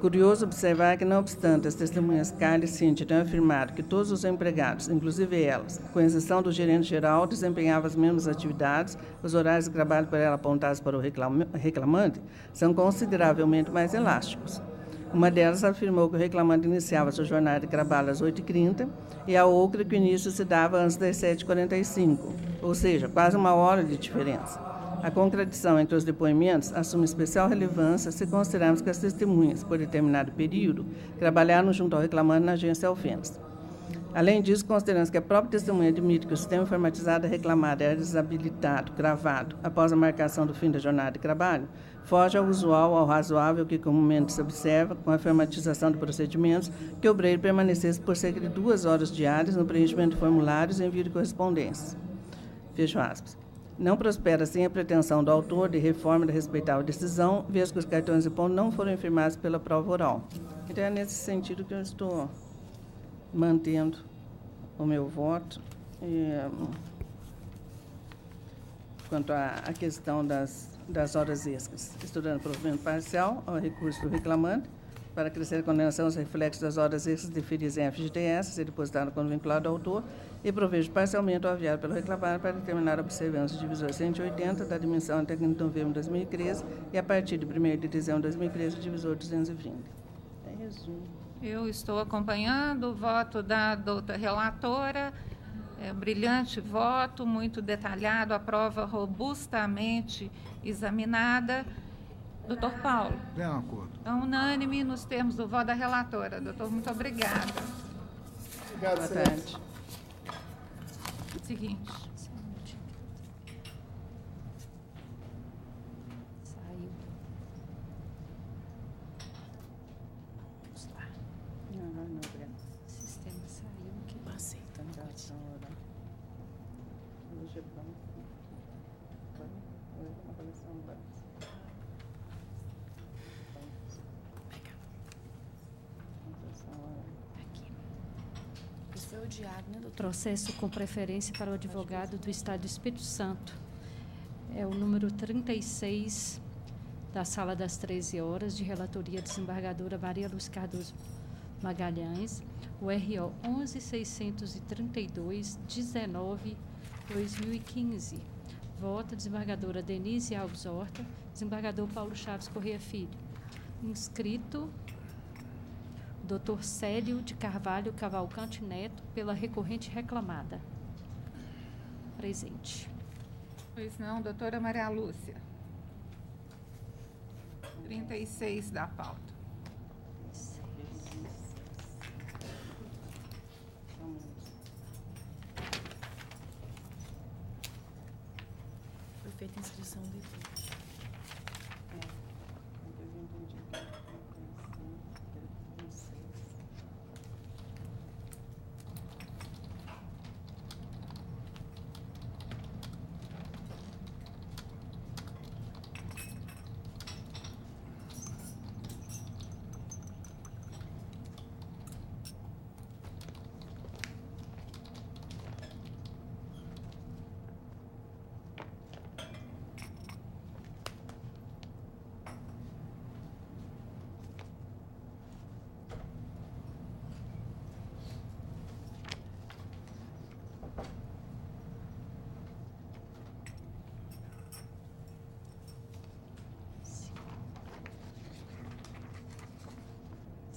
curioso observar que, não obstante as testemunhas Carla e Cíntia tenham afirmado que todos os empregados, inclusive elas, com exceção do gerente geral, desempenhavam as mesmas atividades, os horários de trabalho por ela apontados para o reclamante são consideravelmente mais elásticos. Uma delas afirmou que o reclamante iniciava sua jornada de trabalho às 8h30 e a outra que o início se dava antes das 7h45, ou seja, quase 1 hora de diferença. A contradição entre os depoimentos assume especial relevância se considerarmos que as testemunhas, por determinado período, trabalharam junto ao reclamante na agência Alfenas. Além disso, consideramos que a própria testemunha admite que o sistema informatizado reclamado era desabilitado, gravado, após a marcação do fim da jornada de trabalho, foge ao usual, ao razoável que comumente se observa, com a informatização de procedimentos, que o obreiro permanecesse por cerca de 2 horas diárias no preenchimento de formulários e envio de correspondências. Fecho aspas. Não prospera, assim, a pretensão do autor de reforma da respeitável decisão, vez que os cartões de ponto não foram firmados pela prova oral. Então, é nesse sentido que eu estou mantendo o meu voto. Quanto à questão das horas extras, estudando provimento parcial ao recurso do reclamante, para crescer a condenação aos reflexos das horas extras deferidas em FGTS, ser depositado quando vinculado ao autor, e provejo parcialmente ao aviado pelo reclamante para determinar a observância do divisor 180 da dimensão até 30 de novembro de 2013 e, a partir de 1º de dezembro de 2013, o divisor 220. É resumo. Eu estou acompanhando o voto da doutora relatora, brilhante voto, muito detalhado, a prova robustamente examinada. Doutor Paulo. De acordo. Então, unânime nos termos do voto da relatora. Doutor, muito obrigada. Obrigado, Boa excelente. tarde. Seguinte. Saiu. Vamos lá. Não, obrigada. O sistema saiu aqui. Aceita, não pode. Hoje é bom. Hoje é uma coleção básica. Esse foi o diário, né, doutor? Processo com preferência para o advogado do Estado do Espírito Santo. É o número 36 da Sala das 13 horas, de relatoria desembargadora Maria Luz Cardoso Magalhães, o RO 11.632/19/2015. Vota desembargadora Denise Alves Horta, desembargador Paulo Chaves Correia Filho. Inscrito Dr. Célio de Carvalho Cavalcante Neto, pela recorrente reclamada. Presente. Pois não, doutora Maria Lúcia. 36 da pauta. Foi feita a inscrição depois.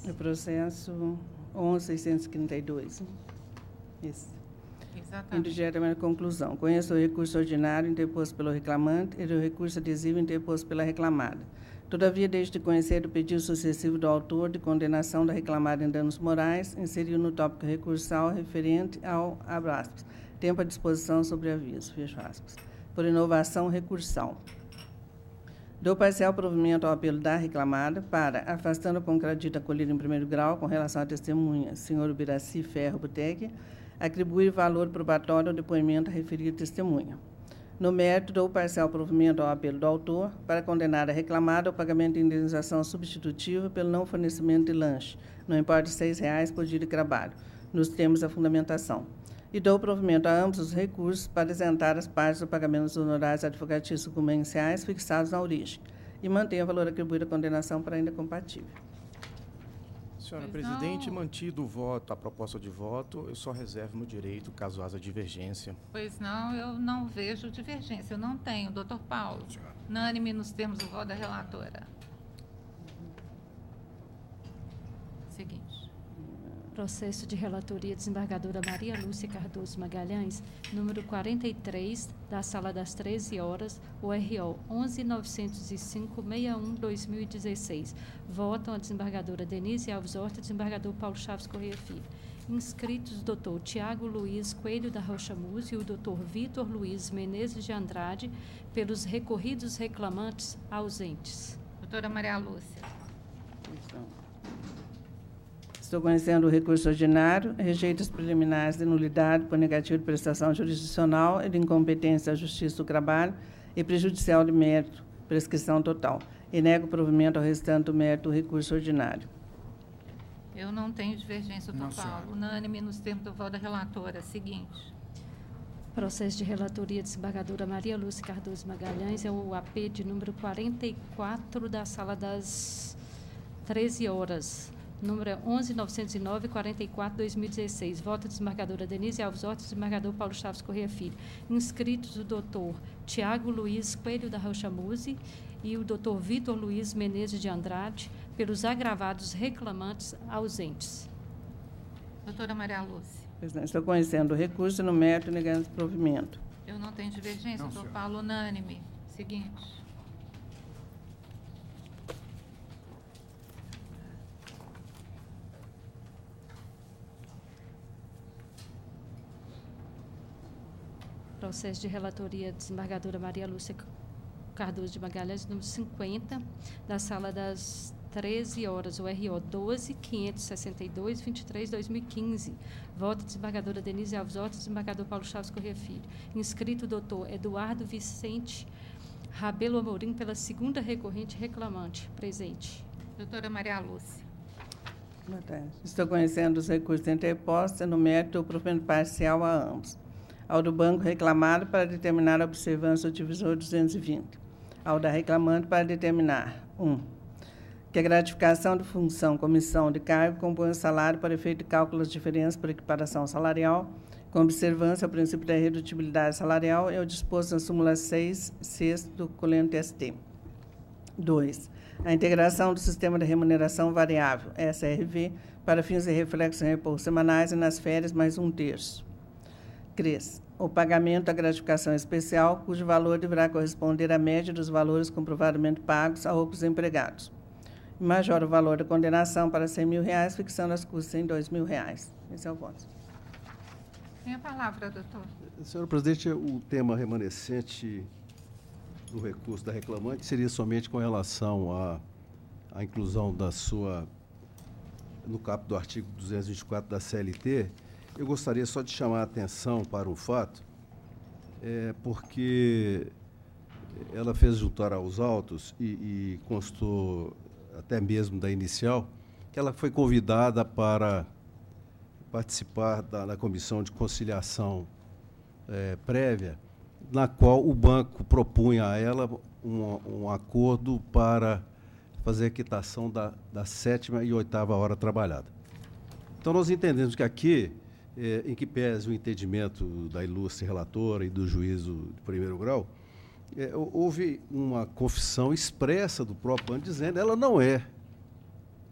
É processo 11.632. Isso. Exatamente. Indiretamente a conclusão. Conheço o recurso ordinário interposto pelo reclamante e o recurso adesivo interposto pela reclamada. Todavia, desde conhecer o pedido sucessivo do autor de condenação da reclamada em danos morais, inseriu no tópico recursal referente ao, abre aspas, tempo à disposição sobre aviso, fecho aspas, por inovação recursal. Dou parcial provimento ao apelo da reclamada para, afastando a concredita acolhida em primeiro grau com relação à testemunha, senhor Ubiraci Ferro Butec, atribuir valor probatório ao depoimento a referir testemunha. No mérito, dou parcial provimento ao apelo do autor para condenar a reclamada ao pagamento de indenização substitutiva pelo não fornecimento de lanche, não importa de R$ 6 por dia de trabalho, nos termos da fundamentação. E dou provimento a ambos os recursos para isentar as partes do pagamento dos honorários advocatícios comerciais fixados na origem e mantenho o valor atribuído à condenação para ainda compatível. Senhora Pois presidente, não. mantido o voto, a proposta de voto, eu só reservo meu direito, caso haja divergência. Pois não, eu não vejo divergência. Eu não tenho. Doutor Paulo, unânime nos termos do voto da relatora. Seguinte. Processo de relatoria, desembargadora Maria Lúcia Cardoso Magalhães, número 43, da Sala das 13 horas, ORO 11.905.61/2016. Votam a desembargadora Denise Alves Horta, desembargador Paulo Chaves Correia Filho. Inscritos o doutor Tiago Luiz Coelho da Rocha Muse e o doutor Vitor Luiz Menezes de Andrade, pelos recorridos reclamantes ausentes. Doutora Maria Lúcia. Estou conhecendo o recurso ordinário, rejeito os preliminares de nulidade por negativo de prestação jurisdicional e de incompetência da Justiça do Trabalho e prejudicial de mérito, prescrição total, e nego o provimento ao restante do mérito do recurso ordinário. Eu não tenho divergência, doutor Não, Paulo. senhora. Unânime nos termos do voto da relatora. Seguinte. Processo de relatoria, desembargadora Maria Lúcia Cardoso Magalhães, é o AP de número 44 da Sala das 13 horas. Número 11.909.44/2016. Vota a desembargadora Denise Alves Horta, desembargador Paulo Chaves Correia Filho. Inscritos o doutor Tiago Luiz Coelho da Rocha Muse e o doutor Vitor Luiz Menezes de Andrade, pelos agravados reclamantes ausentes. Doutora Maria Lúcia. Presidente, estou conhecendo o recurso no mérito e negando o provimento. Eu não tenho divergência, Não, doutor senhora. Paulo. Unânime. Seguinte. Processo de relatoria, desembargadora Maria Lúcia Cardoso de Magalhães, número 50, da Sala das 13 horas, ORO 12.562.23/2015. Vota desembargadora Denise Alves Horta, desembargador Paulo Chaves Correia Filho. Inscrito o doutor Eduardo Vicente Rabelo Amorim, pela segunda recorrente reclamante. Presente. Doutora Maria Lúcia. Boa tarde. Estou conhecendo os recursos interpostos no mérito do provimento parcial a ambos. Ao do banco reclamado para determinar a observância do divisor 220. Ao da reclamante para determinar 1. Que a gratificação de função, comissão de cargo compõe o salário para efeito de cálculo das diferenças por equiparação salarial, com observância ao princípio da irredutibilidade salarial e ao disposto na súmula 6, sexto do colente ST. 2. A integração do sistema de remuneração variável, SRV, para fins de reflexo em repouso semanais e nas férias, mais 1/3. 3. O pagamento da gratificação especial, cujo valor deverá corresponder à média dos valores comprovadamente pagos a outros empregados. E majora o valor da condenação para R$ 100.000, fixando as custas em R$ 2.000. Esse é o voto. Tem a palavra, doutor. Senhora presidente, o tema remanescente do recurso da reclamante seria somente com relação à inclusão da sua, no caput do artigo 224 da CLT. Eu gostaria só de chamar a atenção para um fato, porque ela fez juntar aos autos e constou até mesmo da inicial, que ela foi convidada para participar da comissão de conciliação prévia, na qual o banco propunha a ela um acordo para fazer a quitação da 7ª e 8ª hora trabalhada. Então, nós entendemos que aqui, em que pese o entendimento da ilustre relatora e do juízo de primeiro grau, houve uma confissão expressa do próprio banco dizendo que ela não é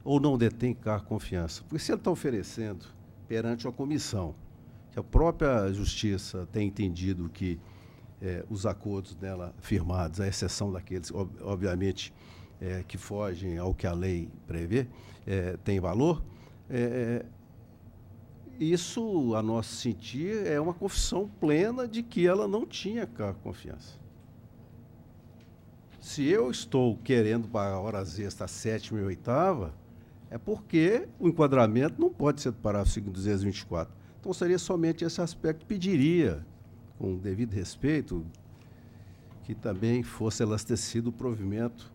ou não detém cargo de confiança? Porque se ele está oferecendo perante uma comissão, que a própria Justiça tem entendido que os acordos dela firmados, à exceção daqueles, obviamente, que fogem ao que a lei prevê, tem valor, isso, a nosso sentir, é uma confissão plena de que ela não tinha cargo de confiança. Se eu estou querendo pagar horas extras 7ª e 8ª, é porque o enquadramento não pode ser do parágrafo 224. Então, seria somente esse aspecto. Pediria, com o devido respeito, que também fosse elastecido o provimento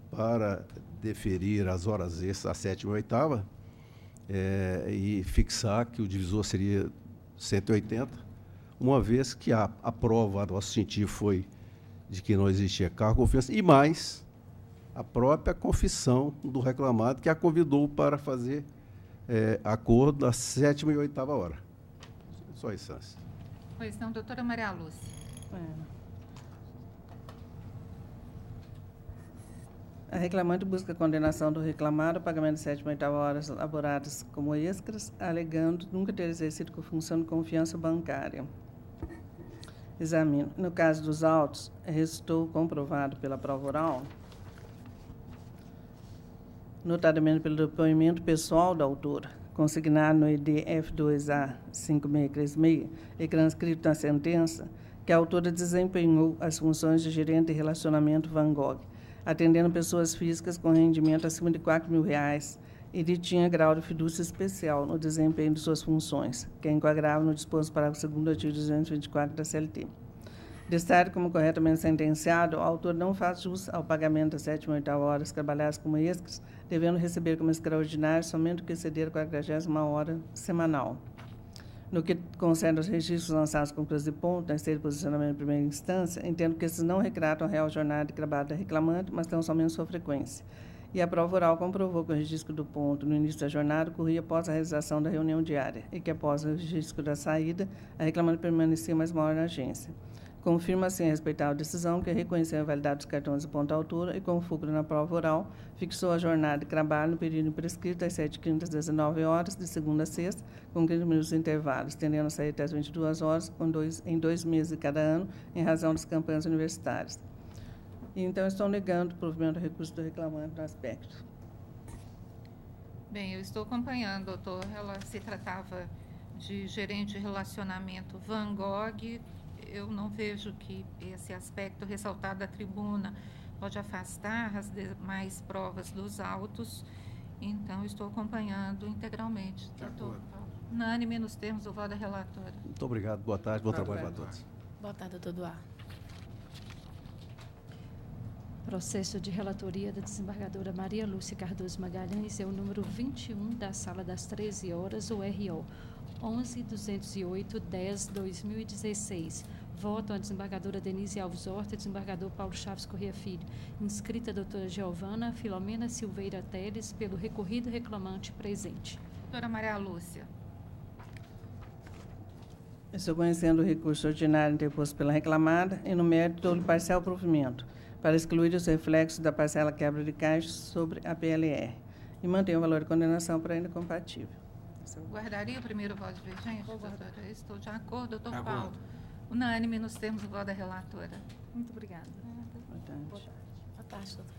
para deferir as horas extras à 7ª e 8ª, e fixar que o divisor seria 180, uma vez que a prova, a nosso sentir, foi de que não existia cargo de confiança, e mais a própria confissão do reclamado, que a convidou para fazer acordo às 7ª e 8ª hora. Só isso. Pois não, doutora Maria Lúcia. A reclamante busca a condenação do reclamado ao pagamento de 7ª e 8ª horas laboradas como extras, alegando nunca ter exercido com função de confiança bancária. Examino. No caso dos autos, restou comprovado pela prova oral, notadamente pelo depoimento pessoal da autora, consignado no ID F2A 5636 e transcrito na sentença, que a autora desempenhou as funções de gerente de relacionamento Van Gogh, atendendo pessoas físicas com rendimento acima de R$ 4.000 e detinha grau de fidúcia especial no desempenho de suas funções, que é enquadrável no disposto parágrafo 2º do artigo 224 da CLT. Destaque como corretamente sentenciado, o autor não faz jus ao pagamento das 7ª e 8ª horas trabalhadas como extras, devendo receber como extraordinário somente o que exceder a 40ª hora semanal. No que concerne aos registros lançados com cruz de ponto, na esteira de posicionamento em primeira instância, entendo que esses não retratam a real jornada de trabalho da reclamante, mas tão somente sua frequência. E a prova oral comprovou que o registro do ponto no início da jornada ocorria após a realização da reunião diária e que após o registro da saída, a reclamante permanecia mais uma hora na agência. Confirma, assim, a respeitável decisão que reconheceu a validade dos cartões de ponto à altura e, com fulcro na prova oral, fixou a jornada de trabalho no período prescrito das 7h30 às 19 horas, de segunda a sexta, com 30 minutos de intervalo, estendendo a saída até às 22 horas, em 2 meses de cada ano, em razão das campanhas universitárias. Então, estou negando o provimento do recurso do reclamante no aspecto. Bem, eu estou acompanhando, doutor. Ela se tratava de gerente de relacionamento Van Gogh. Eu não vejo que esse aspecto ressaltado da tribuna pode afastar as demais provas dos autos. Então, estou acompanhando integralmente. Doutor Paulo. Unânime nos termos do voto da relatora. Muito obrigado. Boa tarde. Bom trabalho para todos. Boa tarde, doutor Duarte. Processo de relatoria da desembargadora Maria Lúcia Cardoso Magalhães é o número 21 da sala das 13 horas, o RO 11.208/10/2016. Votam a desembargadora Denise Alves Horta, desembargador Paulo Chaves Corrêa Filho. Inscrita a doutora Giovana Filomena Silveira Teles, pelo recorrido reclamante presente. Doutora Maria Lúcia. Estou conhecendo o recurso ordinário interposto pela reclamada e, no mérito, dou-lhe parcial provimento, para excluir os reflexos da parcela quebra de caixa sobre a PLR. E mantenho o valor de condenação para ainda compatível. Guardaria o primeiro voto divergente, doutora? Estou de acordo, doutor Paulo. Unânime nos termos do voto da relatora. Muito obrigada. Boa tarde. Boa tarde, doutor.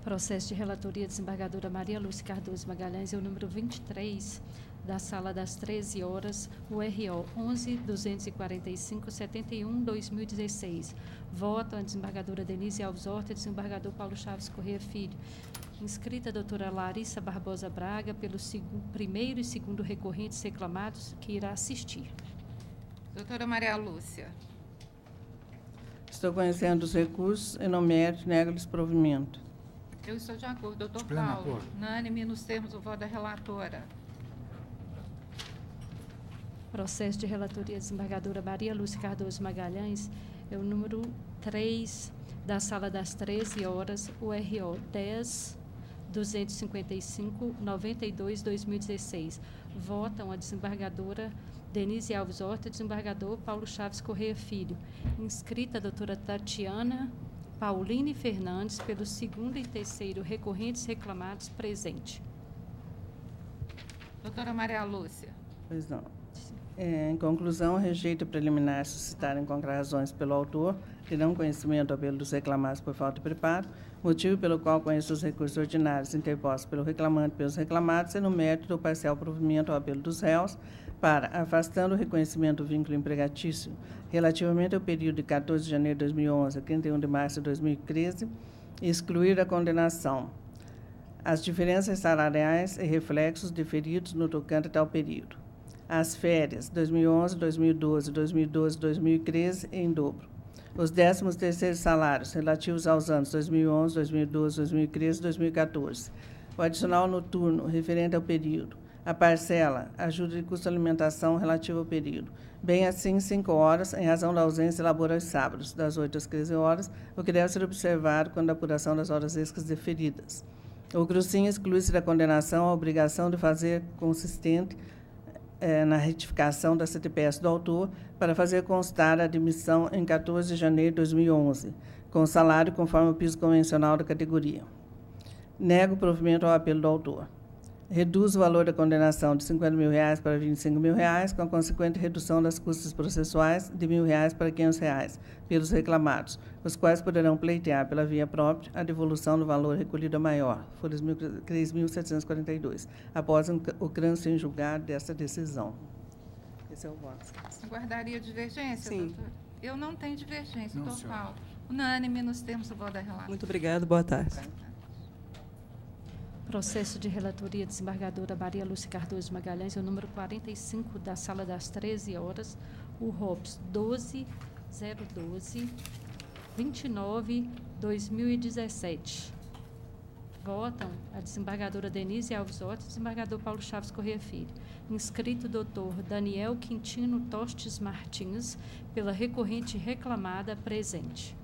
Processo de relatoria da desembargadora Maria Lúcia Cardoso Magalhães é o número 23 da sala das 13 horas, o RO 11.245/71/2016. Votam a desembargadora Denise Alves Horta e desembargador Paulo Chaves Corrêa Filho. Inscrita a doutora Larissa Barbosa Braga, pelo primeiro e segundo recorrentes reclamados, que irá assistir. Doutora Maria Lúcia. Estou conhecendo os recursos e, no mérito, nego-lhes provimento. Eu estou de acordo, doutor Paulo. Unânime nos termos do voto da relatora. Processo de relatoria da desembargadora Maria Lúcia Cardoso Magalhães é o número 3 da sala das 13 horas, o RO 10.255/92/2016. Votam a desembargadora Denise Alves Horta e desembargador Paulo Chaves Corrêa Filho. Inscrita a doutora Tatiana Pauline Fernandes, pelo 2º e 3º recorrentes reclamados, presente. Doutora Maria Lúcia. Pois não. Em conclusão, rejeito preliminar suscitado em razões pelo autor, de não conhecimento do apelo dos reclamados por falta de preparo, motivo pelo qual conheço os recursos ordinários interpostos pelo reclamante e pelos reclamados, e no mérito do parcial provimento ao apelo dos réus, para, afastando o reconhecimento do vínculo empregatício relativamente ao período de 14 de janeiro de 2011 a 31 de março de 2013, excluir a condenação, as diferenças salariais e reflexos diferidos no tocante a tal período, as férias 2011, 2012, 2012 e 2013 em dobro, os 13º salários relativos aos anos 2011, 2012, 2013 e 2014, o adicional noturno referente ao período, a parcela, ajuda de custo de alimentação relativa ao período, bem assim 5 horas, em razão da ausência laboral aos sábados, das 8 às 13 horas, o que deve ser observado quando a apuração das horas extras deferidas. O CRUSIM exclui-se da condenação a obrigação de fazer consistente na retificação da CTPS do autor para fazer constar a admissão em 14 de janeiro de 2011, com salário conforme o piso convencional da categoria. Nego o provimento ao apelo do autor. Reduz o valor da condenação de R$ 50.000 para R$ 25.000, com a consequente redução das custas processuais de R$ 1.000 para R$ 500 pelos reclamados, os quais poderão pleitear pela via própria a devolução do valor recolhido a maior, folhas 3.742, após o trânsito em julgado desta decisão. Esse é o voto. Aguardaria divergência, Sim. doutora? Eu não tenho divergência, total. Unânime nos termos do voto da relatora. Muito obrigada, boa tarde. Processo de relatoria, desembargadora Maria Lúcia Cardoso Magalhães, o número 45 da sala das 13 horas, o ROPS 12.012.29/2017. Votam a desembargadora Denise Alves Horta e o desembargador Paulo Chaves Corrêa Filho. Inscrito doutor Daniel Quintino Tostes Martins, pela recorrente reclamada, presente.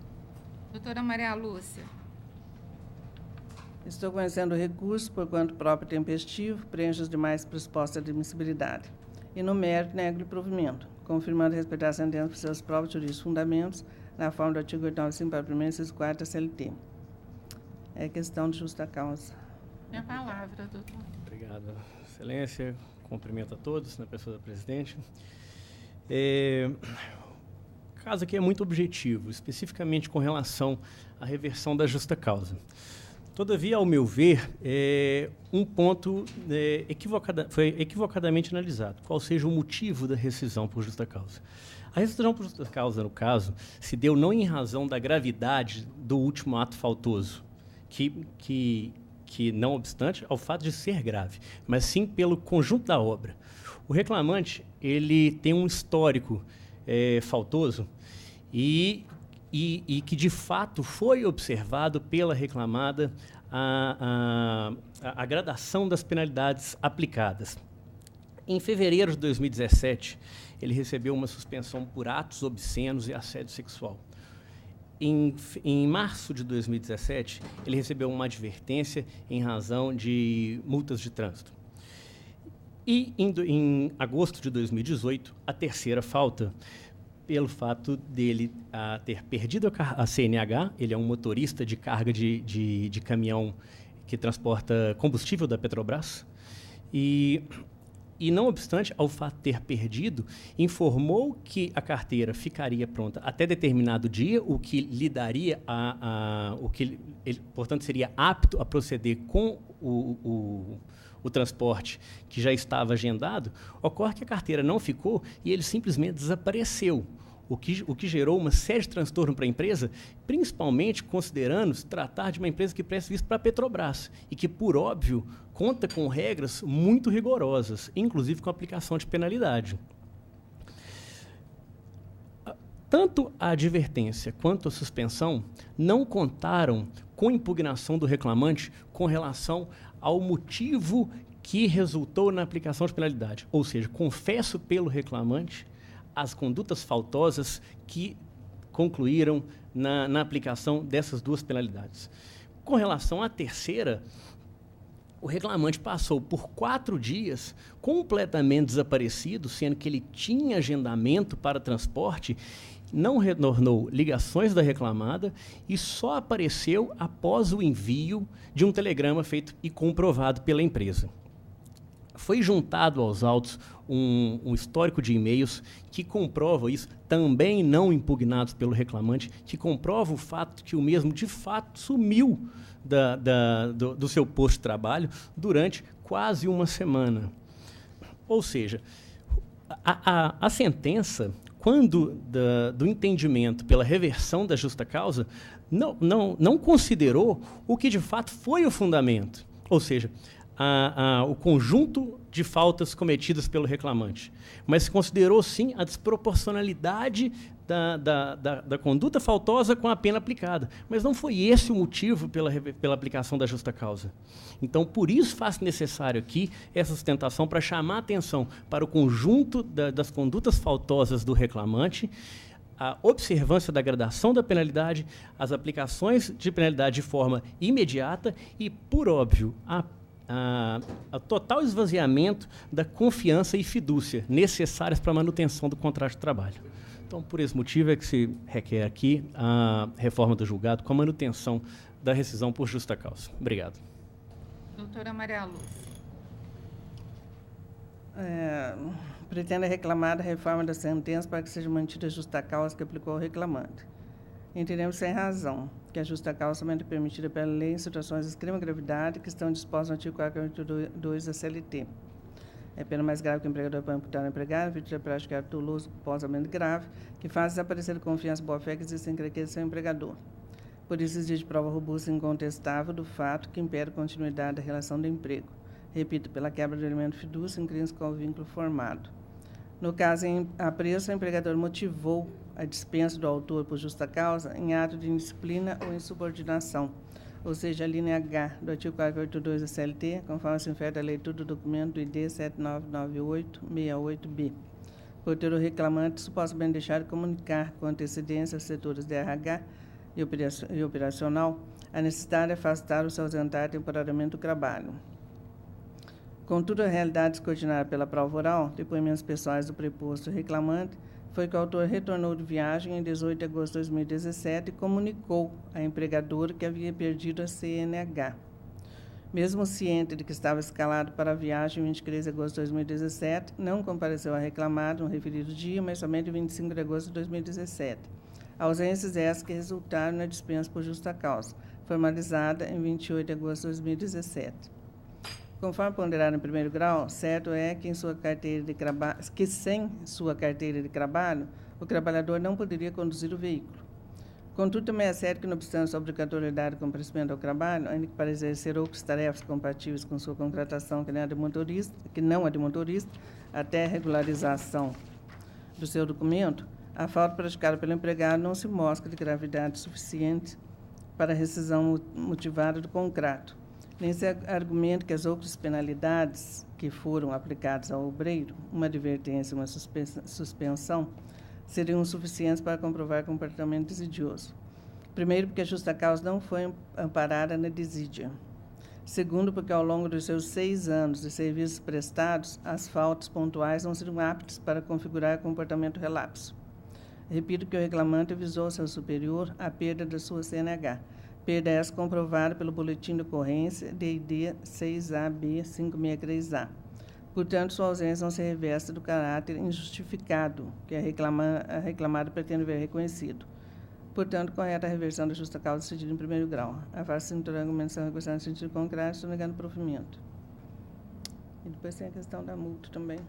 Doutora Maria Lúcia. Estou conhecendo o recurso, por quanto próprio e tempestivo, preenche os demais pressupostos de admissibilidade. E no mérito, nego-lhe provimento, confirmando respeitar a sentença por seus próprios jurídicos fundamentos, na forma do artigo 895, para 1º, inciso 4 da CLT. É questão de justa causa. Minha palavra, doutor. Obrigado, Excelência. Cumprimento a todos, na pessoa da presidente. O caso aqui é muito objetivo, especificamente com relação à reversão da justa causa. Todavia, ao meu ver, um ponto foi equivocadamente analisado, qual seja o motivo da rescisão por justa causa. A rescisão por justa causa, no caso, se deu não em razão da gravidade do último ato faltoso, que não obstante ao fato de ser grave, mas sim pelo conjunto da obra. O reclamante ele tem um histórico faltoso e que, de fato, foi observado pela reclamada a gradação das penalidades aplicadas. Em fevereiro de 2017, ele recebeu uma suspensão por atos obscenos e assédio sexual. Em março de 2017, ele recebeu uma advertência em razão de multas de trânsito. E, em agosto de 2018, a terceira falta, pelo fato dele ter perdido a CNH, ele é um motorista de carga de caminhão que transporta combustível da Petrobras, e não obstante, ao fato de ter perdido, informou que a carteira ficaria pronta até determinado dia, o que lhe daria o que ele, portanto, seria apto a proceder com o transporte que já estava agendado. Ocorre que a carteira não ficou e ele simplesmente desapareceu, o que gerou uma série de transtorno para a empresa, principalmente considerando se tratar de uma empresa que presta serviço para a Petrobras e que, por óbvio, conta com regras muito rigorosas, inclusive com a aplicação de penalidade. Tanto a advertência quanto a suspensão não contaram com impugnação do reclamante com relação ao motivo que resultou na aplicação de penalidade. Ou seja, confesso pelo reclamante as condutas faltosas que concluíram na aplicação dessas duas penalidades. Com relação à terceira, o reclamante passou por 4 dias completamente desaparecido, sendo que ele tinha agendamento para transporte, não retornou ligações da reclamada e só apareceu após o envio de um telegrama feito e comprovado pela empresa. Foi juntado aos autos um histórico de e-mails que comprova isso, também não impugnados pelo reclamante, que comprova o fato que o mesmo, de fato, sumiu do seu posto de trabalho durante quase uma semana. Ou seja, a sentença, quando do entendimento pela reversão da justa causa, não considerou o que de fato foi o fundamento, ou seja, o conjunto de faltas cometidas pelo reclamante, mas considerou sim a desproporcionalidade da conduta faltosa com a pena aplicada. Mas não foi esse o motivo pela aplicação da justa causa. Então, por isso faz necessário aqui essa sustentação para chamar a atenção para o conjunto das condutas faltosas do reclamante, a observância da gradação da penalidade, as aplicações de penalidade de forma imediata e, por óbvio, a total esvaziamento da confiança e fidúcia necessárias para a manutenção do contrato de trabalho. Então, por esse motivo é que se requer aqui a reforma do julgado com a manutenção da rescisão por justa causa. Obrigado. Doutora Maria Lúcia. Pretende reclamar da reforma da sentença para que seja mantida a justa causa que aplicou ao reclamante. Entendemos sem razão que a justa causa somente é permitida pela lei em situações de extrema gravidade que estão dispostas no artigo 482 da CLT. É pena mais grave que o empregador pode imputar ao empregado, vítima da prática de ato doloso supostamente grave, que faz desaparecer a confiança e boa-fé que existe entre aquele seu empregador. Por isso, exige prova robusta e incontestável do fato que impede a continuidade da relação de emprego. Repito, pela quebra do elemento fidúcia intrínseco ao vínculo formado. No caso em apreço, o empregador motivou a dispensa do autor por justa causa em ato de indisciplina ou insubordinação, ou seja, a linha H do artigo 482 da CLT, conforme se infere a leitura do documento do ID 7998-68B. Por ter o reclamante supostamente deixado de comunicar com antecedência aos setores de RH e operacional a necessidade de afastar ou se ausentar temporariamente do trabalho. Contudo, a realidade descoordenada pela prova oral, depoimentos pessoais do preposto reclamante, foi que o autor retornou de viagem em 18 de agosto de 2017 e comunicou à empregadora que havia perdido a CNH. Mesmo ciente de que estava escalado para a viagem em 23 de agosto de 2017, não compareceu a reclamar no referido dia, mas somente em 25 de agosto de 2017. Ausências essas que resultaram na dispensa por justa causa, formalizada em 28 de agosto de 2017. Conforme ponderado em primeiro grau, certo é que, sem sua carteira de trabalho, o trabalhador não poderia conduzir o veículo. Contudo, também é certo que, não obstante sua obrigatoriedade de comparecimento ao trabalho, ainda que para exercer outras tarefas compatíveis com sua contratação que não é de motorista, até a regularização do seu documento, a falta praticada pelo empregado não se mostra de gravidade suficiente para a rescisão motivada do contrato. Nesse argumento que as outras penalidades que foram aplicadas ao obreiro, uma advertência e uma suspensão, seriam suficientes para comprovar comportamento desidioso. Primeiro, porque a justa causa não foi amparada na desídia. Segundo, porque ao longo dos seus 6 anos de serviços prestados, as faltas pontuais não seriam aptas para configurar comportamento relapso. Repito que o reclamante avisou seu superior a perda da sua CNH, perda essa comprovada pelo boletim de ocorrência DID 6AB563A. Portanto, sua ausência não se reveste do caráter injustificado que a reclamada pretende ver reconhecido. Portanto, correta a reversão da justa causa decidida em primeiro grau. Afasta-se toda a argumentação recursada no sentido contrário, estou negando o provimento. E depois tem a questão da multa também.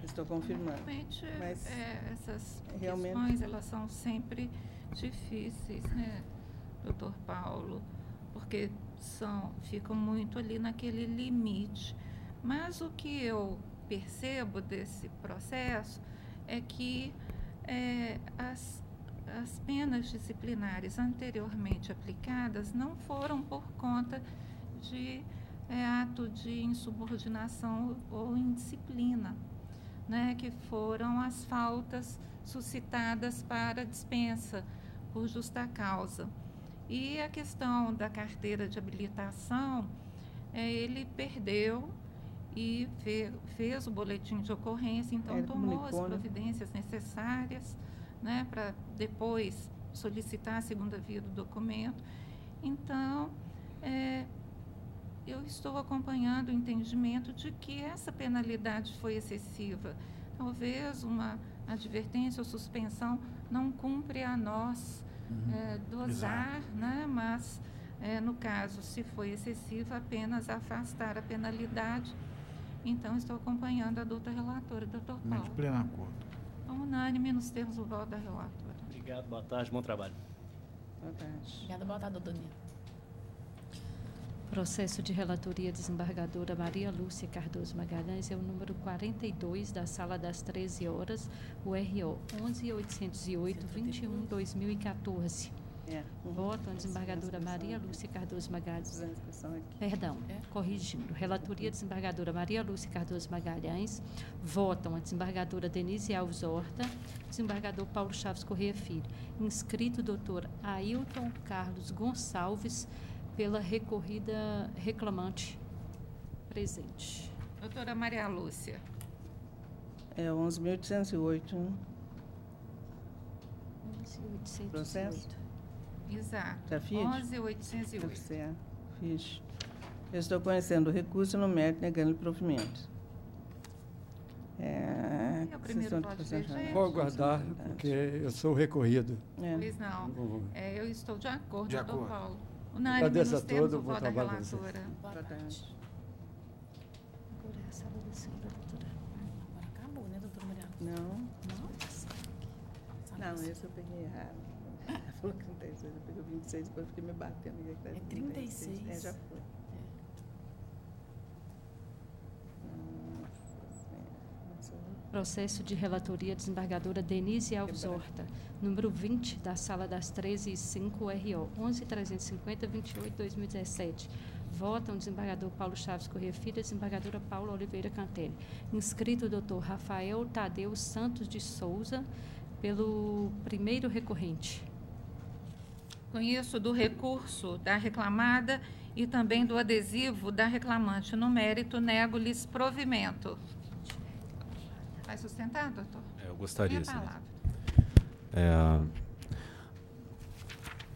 Estou confirmando. Realmente, mas essas questões, elas são sempre difíceis, né, doutor Paulo? Porque ficam muito ali naquele limite. Mas o que eu percebo desse processo é que as penas disciplinares anteriormente aplicadas não foram por conta de ato de insubordinação ou indisciplina, né, que foram as faltas suscitadas para dispensa por justa causa. E a questão da carteira de habilitação, ele perdeu e fez o boletim de ocorrência, então tomou as providências necessárias, né, para depois solicitar a segunda via do documento. Então, eu estou acompanhando o entendimento de que essa penalidade foi excessiva. Talvez uma advertência ou suspensão não cumpre a nós dosar, né? Mas, no caso, se foi excessiva, apenas afastar a penalidade. Então, estou acompanhando a doutora relatora, doutor Paulo. De pleno acordo. Então, unânime nos termos do voto da relatora. Obrigado, boa tarde, bom trabalho. Boa tarde. Obrigada, boa tarde, doutor Nilo. Processo de relatoria desembargadora Maria Lúcia Cardoso Magalhães é o número 42 da Sala das 13 horas, o RO 11.808/21/2014. Voto a desembargadora Maria Lúcia Cardoso Magalhães. Perdão, corrigindo. Relatoria desembargadora Maria Lúcia Cardoso Magalhães. Votam a desembargadora Denise Alves Horta, desembargador Paulo Chaves Corrêa Filho. Inscrito doutor Ailton Carlos Gonçalves, pela recorrida reclamante. Presente. Doutora Maria Lúcia. 11.808. 11.808. Processo? Exato. Já fiz? 11.808. Certo. Fiz. Eu estou conhecendo o recurso no mérito negando o provimento. O primeiro pode ver, gente. Vou aguardar, porque eu sou recorrido. Pois não. Eu estou de acordo, doutor Paulo. Agradeço a todos, o bom trabalho de vocês. Boa tarde. Agora é a sala da senhora, doutora. Agora acabou, né, doutora Maria? Não, esse eu peguei errado. Falou que 36, eu peguei 26, depois fiquei me batendo. É 36. Já foi. Processo de relatoria desembargadora Denise Alves Horta, número 20 da Sala das 13h05, RO 11.350/28/2017. Votam o desembargador Paulo Chaves Corrêa Filho e a desembargadora Paula Oliveira Cantelli. Inscrito o doutor Rafael Tadeu Santos de Souza, pelo primeiro recorrente. Conheço do recurso da reclamada e também do adesivo da reclamante. No mérito, nego-lhes provimento. Vai sustentar, doutor? Eu gostaria. Tem a palavra.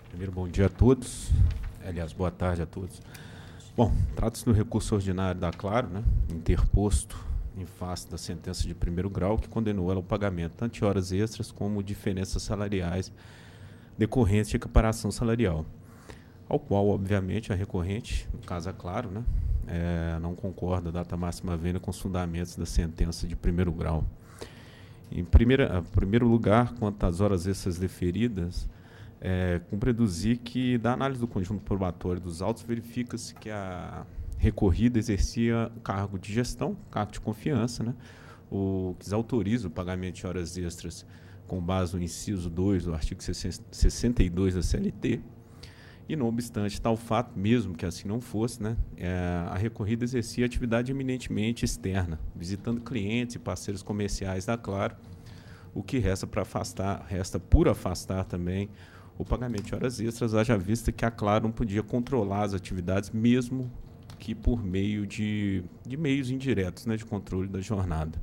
Primeiro, bom dia a todos. Aliás, boa tarde a todos. Bom, trata-se do recurso ordinário da Claro, né, interposto em face da sentença de primeiro grau, que condenou ela ao pagamento tanto de horas extras como diferenças salariais decorrentes de equiparação salarial, ao qual, obviamente, a recorrente, no caso a Claro, né, não concorda a data máxima vênia com os fundamentos da sentença de primeiro grau. Em primeiro lugar, quanto às horas extras deferidas, cumpre deduzir que, da análise do conjunto probatório dos autos, verifica-se que a recorrida exercia cargo de gestão, cargo de confiança, né, o que autoriza o pagamento de horas extras com base no inciso 2 do artigo 62 da CLT. E, não obstante tal fato, mesmo que assim não fosse, né, a recorrida exercia atividade eminentemente externa, visitando clientes e parceiros comerciais da Claro, o que resta por afastar também o pagamento de horas extras, haja vista que a Claro não podia controlar as atividades, mesmo que por meio de meios indiretos, né, de controle da jornada.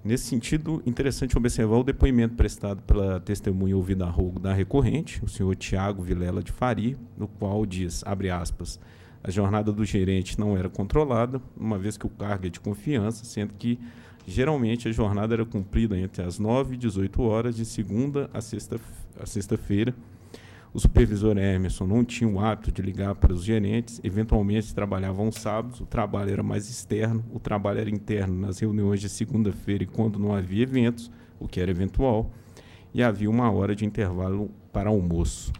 Nesse sentido, interessante observar o depoimento prestado pela testemunha ouvida a rogo da recorrente, o senhor Tiago Vilela de Faria, no qual diz, abre aspas, a jornada do gerente não era controlada, uma vez que o cargo é de confiança, sendo que, geralmente, a jornada era cumprida entre as 9 e 18 horas, de segunda a sexta-feira. O supervisor Emerson não tinha o hábito de ligar para os gerentes, eventualmente trabalhavam aos sábados, o trabalho era mais externo, o trabalho era interno nas reuniões de segunda-feira e quando não havia eventos, o que era eventual, e havia 1 hora de intervalo para almoço.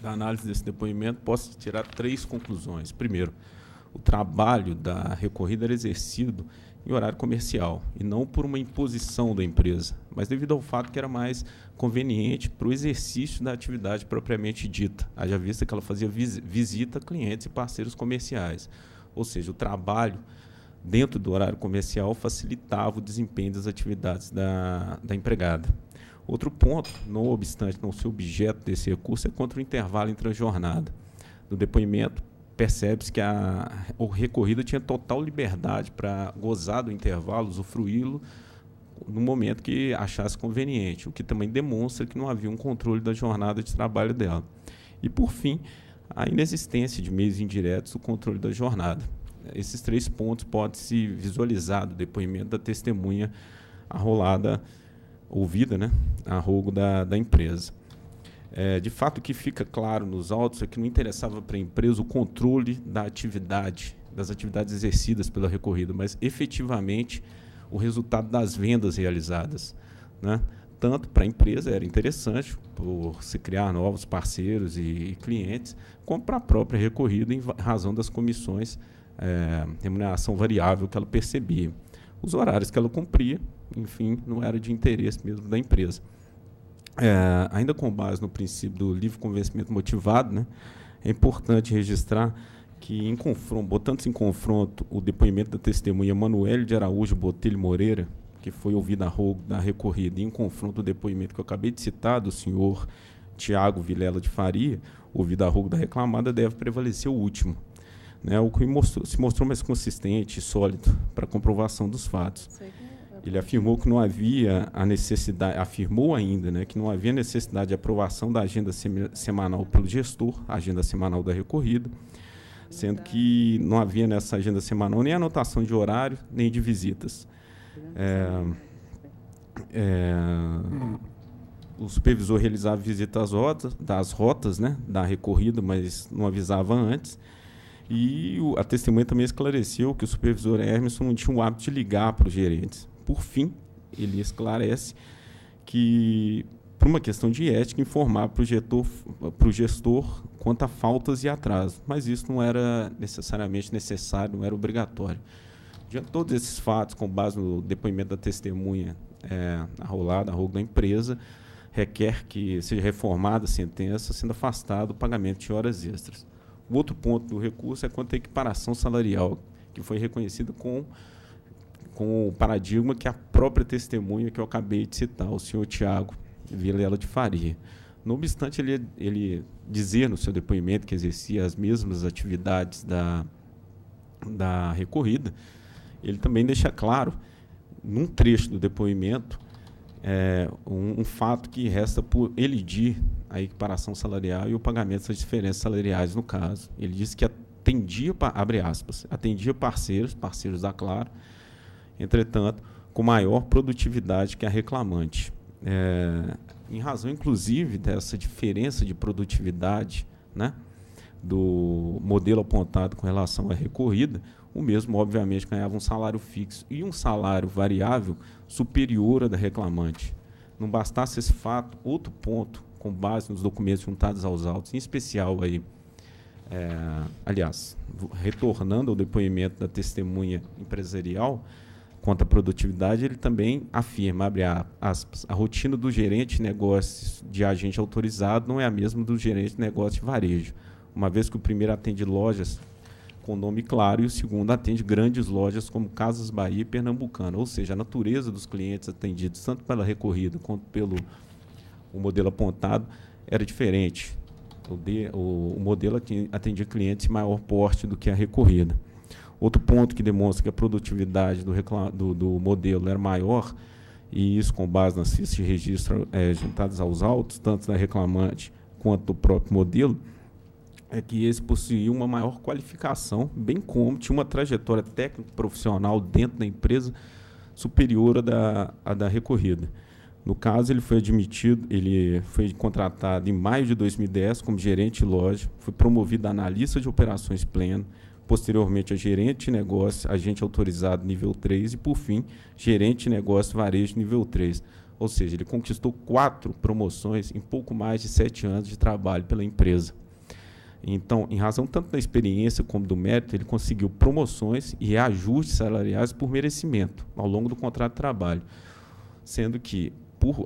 Da análise desse depoimento, posso tirar 3 conclusões. Primeiro, o trabalho da recorrida era exercido em horário comercial, e não por uma imposição da empresa, mas devido ao fato que era mais conveniente para o exercício da atividade propriamente dita, haja vista que ela fazia visita a clientes e parceiros comerciais. Ou seja, o trabalho dentro do horário comercial facilitava o desempenho das atividades da empregada. Outro ponto, não obstante não ser objeto desse recurso, é contra o intervalo entre a jornada. No depoimento, percebe-se que o recorrido tinha total liberdade para gozar do intervalo, usufruí-lo, no momento que achasse conveniente, o que também demonstra que não havia um controle da jornada de trabalho dela. E, por fim, a inexistência de meios indiretos do controle da jornada. Esses 3 pontos podem se visualizar do depoimento da testemunha arrolada, ouvida, né, a rogo da empresa. De fato, o que fica claro nos autos é que não interessava para a empresa o controle das atividades exercidas pela recorrida, mas, efetivamente, o resultado das vendas realizadas, né? Tanto para a empresa era interessante, por se criar novos parceiros e clientes, como para a própria recorrida, em razão das comissões, remuneração variável que ela percebia. Os horários que ela cumpria, enfim, não era de interesse mesmo da empresa. Ainda com base no princípio do livre convencimento motivado, né, é importante registrar que, botando-se em confronto o depoimento da testemunha Manuele de Araújo Botelho Moreira, que foi ouvida a rogo da recorrida, e em confronto o depoimento que eu acabei de citar, do senhor Tiago Vilela de Faria, ouvido a rogo da reclamada, deve prevalecer o último, né, o que se mostrou mais consistente e sólido para a comprovação dos fatos. Ele afirmou que não havia a necessidade, afirmou ainda, né, que não havia necessidade de aprovação da agenda semanal pelo gestor, a agenda semanal da recorrida, sendo que não havia nessa agenda semanal nem anotação de horário, nem de visitas. O supervisor realizava visitas das rotas, né, da recorrida, mas não avisava antes. E a testemunha também esclareceu que o supervisor Hermeson não tinha o hábito de ligar para os gerentes. Por fim, ele esclarece que, por uma questão de ética, informar para o gestor quanto a faltas e atrasos, mas isso não era necessariamente necessário, não era obrigatório. Diante de todos esses fatos, com base no depoimento da testemunha arrolada, a rogo da empresa, requer que seja reformada a sentença, sendo afastado o pagamento de horas extras. O outro ponto do recurso é quanto à equiparação salarial, que foi reconhecida com o paradigma que a própria testemunha que eu acabei de citar, o senhor Tiago Vilela de Faria. Não obstante ele dizer no seu depoimento que exercia as mesmas atividades da recorrida, ele também deixa claro, num trecho do depoimento, um fato que resta por elidir a equiparação salarial e o pagamento das diferenças salariais no caso. Ele disse que atendia, abre aspas, atendia parceiros da Claro, entretanto, com maior produtividade que a reclamante. Em razão, inclusive, dessa diferença de produtividade, né, do modelo apontado com relação à recorrida, o mesmo, obviamente, ganhava um salário fixo e um salário variável superior ao da reclamante. Não bastasse esse fato, outro ponto, com base nos documentos juntados aos autos, em especial, aí, aliás, retornando ao depoimento da testemunha empresarial, quanto à produtividade, ele também afirma, abre aspas, a rotina do gerente de negócios de agente autorizado não é a mesma do gerente de negócio de varejo, uma vez que o primeiro atende lojas com nome claro e o segundo atende grandes lojas como Casas Bahia e Pernambucana, ou seja, a natureza dos clientes atendidos, tanto pela recorrida quanto pelo o modelo apontado, era diferente. O modelo atendia clientes de maior porte do que a recorrida. Outro ponto que demonstra que a produtividade do modelo era maior, e isso com base nas fichas de registro juntadas aos autos, tanto da reclamante quanto do próprio modelo, é que esse possuía uma maior qualificação, bem como tinha uma trajetória técnico-profissional dentro da empresa superior à da recorrida. No caso, ele foi contratado em maio de 2010 como gerente de loja, foi promovido a analista de operações pleno, posteriormente a gerente de negócio, agente autorizado nível 3 e, por fim, gerente de negócio varejo nível 3. Ou seja, ele conquistou 4 promoções em pouco mais de 7 anos de trabalho pela empresa. Então, em razão tanto da experiência como do mérito, ele conseguiu promoções e reajustes salariais por merecimento ao longo do contrato de trabalho, sendo que,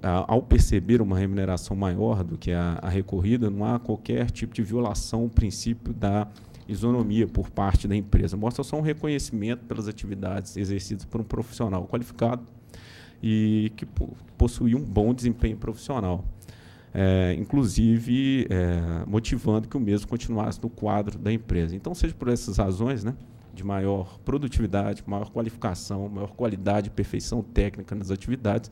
ao perceber uma remuneração maior do que a recorrida, não há qualquer tipo de violação ao princípio da isonomia por parte da empresa. Mostra só um reconhecimento pelas atividades exercidas por um profissional qualificado e que possuía um bom desempenho profissional, inclusive motivando que o mesmo continuasse no quadro da empresa. Então, seja por essas razões, né, de maior produtividade, maior qualificação, maior qualidade e perfeição técnica nas atividades,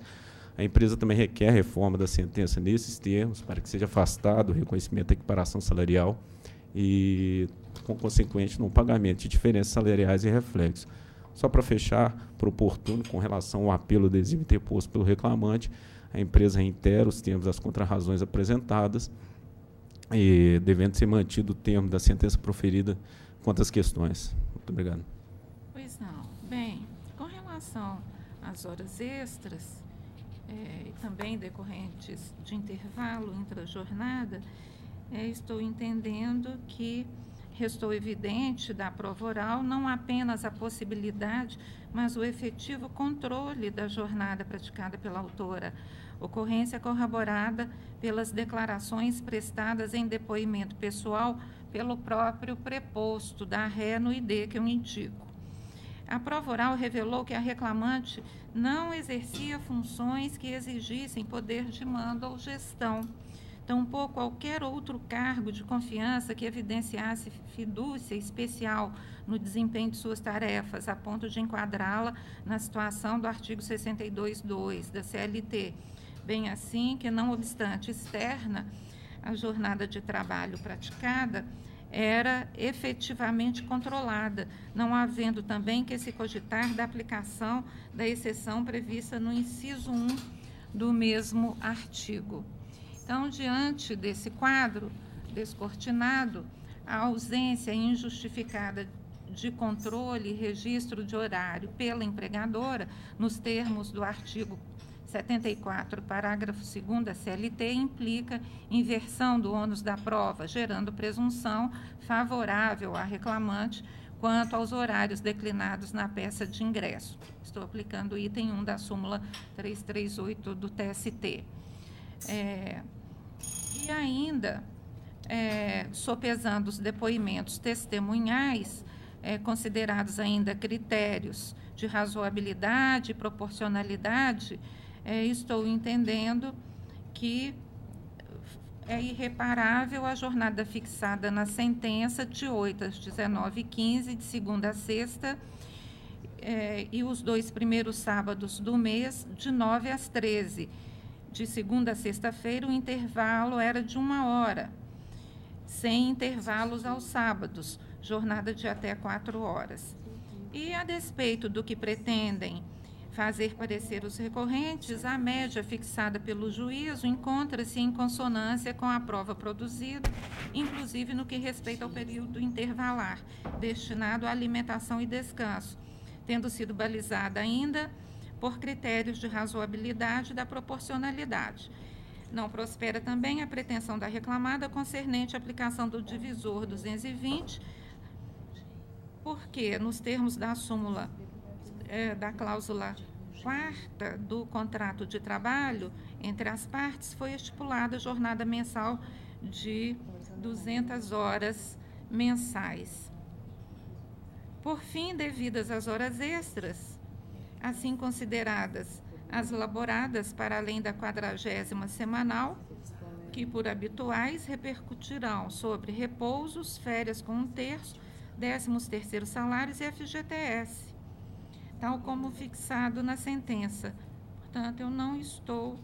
a empresa também requer a reforma da sentença nesses termos, para que seja afastado o reconhecimento da equiparação salarial e, com consequente, no pagamento de diferenças salariais e reflexos. Só para fechar, por oportuno, com relação ao apelo adesivo interposto pelo reclamante, a empresa reitera os termos das contrarrazões apresentadas e devendo ser mantido o termo da sentença proferida quanto às questões. Muito obrigado. Pois não. Bem, com relação às horas extras, e também decorrentes de intervalo intra-jornada, estou entendendo que restou evidente da prova oral não apenas a possibilidade, mas o efetivo controle da jornada praticada pela autora, ocorrência corroborada pelas declarações prestadas em depoimento pessoal pelo próprio preposto da ré no ID que eu indico. A prova oral revelou que a reclamante não exercia funções que exigissem poder de mando ou gestão, tampouco qualquer outro cargo de confiança que evidenciasse fidúcia especial no desempenho de suas tarefas, a ponto de enquadrá-la na situação do artigo 62.2 da CLT, bem assim que, não obstante externa, a jornada de trabalho praticada era efetivamente controlada, não havendo também que se cogitar da aplicação da exceção prevista no inciso 1 do mesmo artigo. Então, diante desse quadro descortinado, a ausência injustificada de controle e registro de horário pela empregadora, nos termos do artigo 74, parágrafo 2º da CLT, implica inversão do ônus da prova, gerando presunção favorável à reclamante quanto aos horários declinados na peça de ingresso. Estou aplicando o item 1 da súmula 338 do TST. E ainda, sopesando os depoimentos testemunhais, considerados ainda critérios de razoabilidade e proporcionalidade, estou entendendo que é irreparável a jornada fixada na sentença de 8 às 19h15, de segunda a sexta, e os 2 primeiros sábados do mês, de 9 às 13. De segunda a sexta-feira, o intervalo era de 1 hora, sem intervalos aos sábados, jornada de até 4 horas. E, a despeito do que pretendem fazer parecer os recorrentes, a média fixada pelo juízo encontra-se em consonância com a prova produzida, inclusive no que respeita ao período intervalar, destinado à alimentação e descanso, tendo sido balizada ainda por critérios de razoabilidade e da proporcionalidade. Não prospera também a pretensão da reclamada concernente à aplicação do divisor 220, porque, nos termos da súmula da cláusula 4ª do contrato de trabalho entre as partes, foi estipulada a jornada mensal de 200 horas mensais. Por fim, devidas às horas extras, assim consideradas as laboradas para além da 40ª semanal, que por habituais repercutirão sobre repousos, férias com 1/3, 13º salários e FGTS, tal como fixado na sentença. Portanto, eu não estou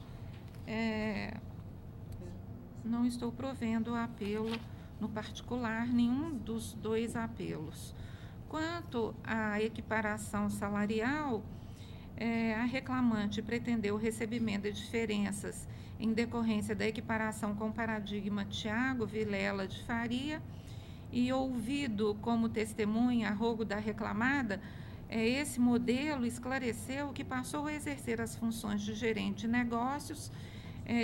provendo apelo no particular, nenhum dos 2 apelos. Quanto à equiparação salarial, a reclamante pretendeu o recebimento de diferenças em decorrência da equiparação com o paradigma Tiago Vilela de Faria, e ouvido como testemunha a rogo da reclamada, esse modelo esclareceu que passou a exercer as funções de gerente de negócios,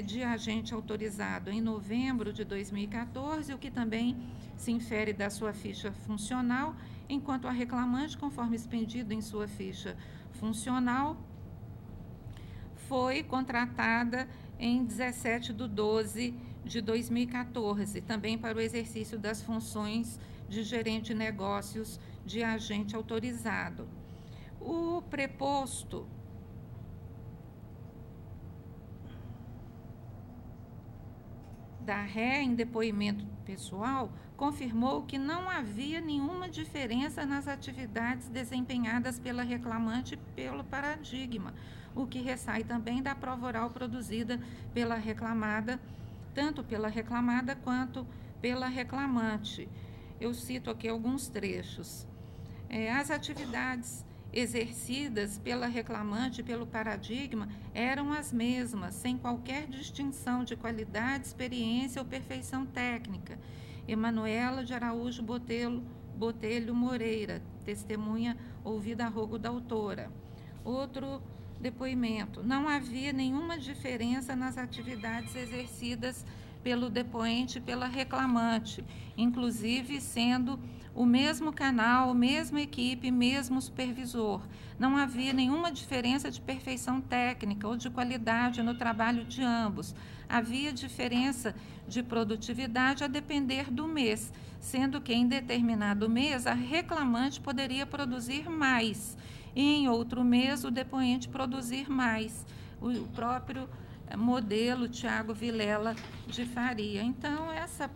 de agente autorizado em novembro de 2014, o que também se infere da sua ficha funcional, enquanto a reclamante, conforme expendido em sua ficha funcional, foi contratada em 17/12 de 2014, também para o exercício das funções de gerente de negócios de agente autorizado. O preposto da ré, em depoimento pessoal, confirmou que não havia nenhuma diferença nas atividades desempenhadas pela reclamante e pelo paradigma, o que ressai também da prova oral produzida pela reclamada, tanto pela reclamada quanto pela reclamante. Eu cito aqui alguns trechos. As atividades exercidas pela reclamante e pelo paradigma eram as mesmas, sem qualquer distinção de qualidade, experiência ou perfeição técnica. Emanuela de Araújo Botelho Moreira, testemunha ouvida a rogo da autora. Outro depoimento: não havia nenhuma diferença nas atividades exercidas pelo depoente e pela reclamante, inclusive sendo o mesmo canal, mesma equipe, mesmo supervisor. Não havia nenhuma diferença de perfeição técnica ou de qualidade no trabalho de ambos. Havia diferença de produtividade a depender do mês, sendo que em determinado mês a reclamante poderia produzir mais e em outro mês o depoente produzir mais. O próprio modelo Tiago Vilela de Faria. Então, essa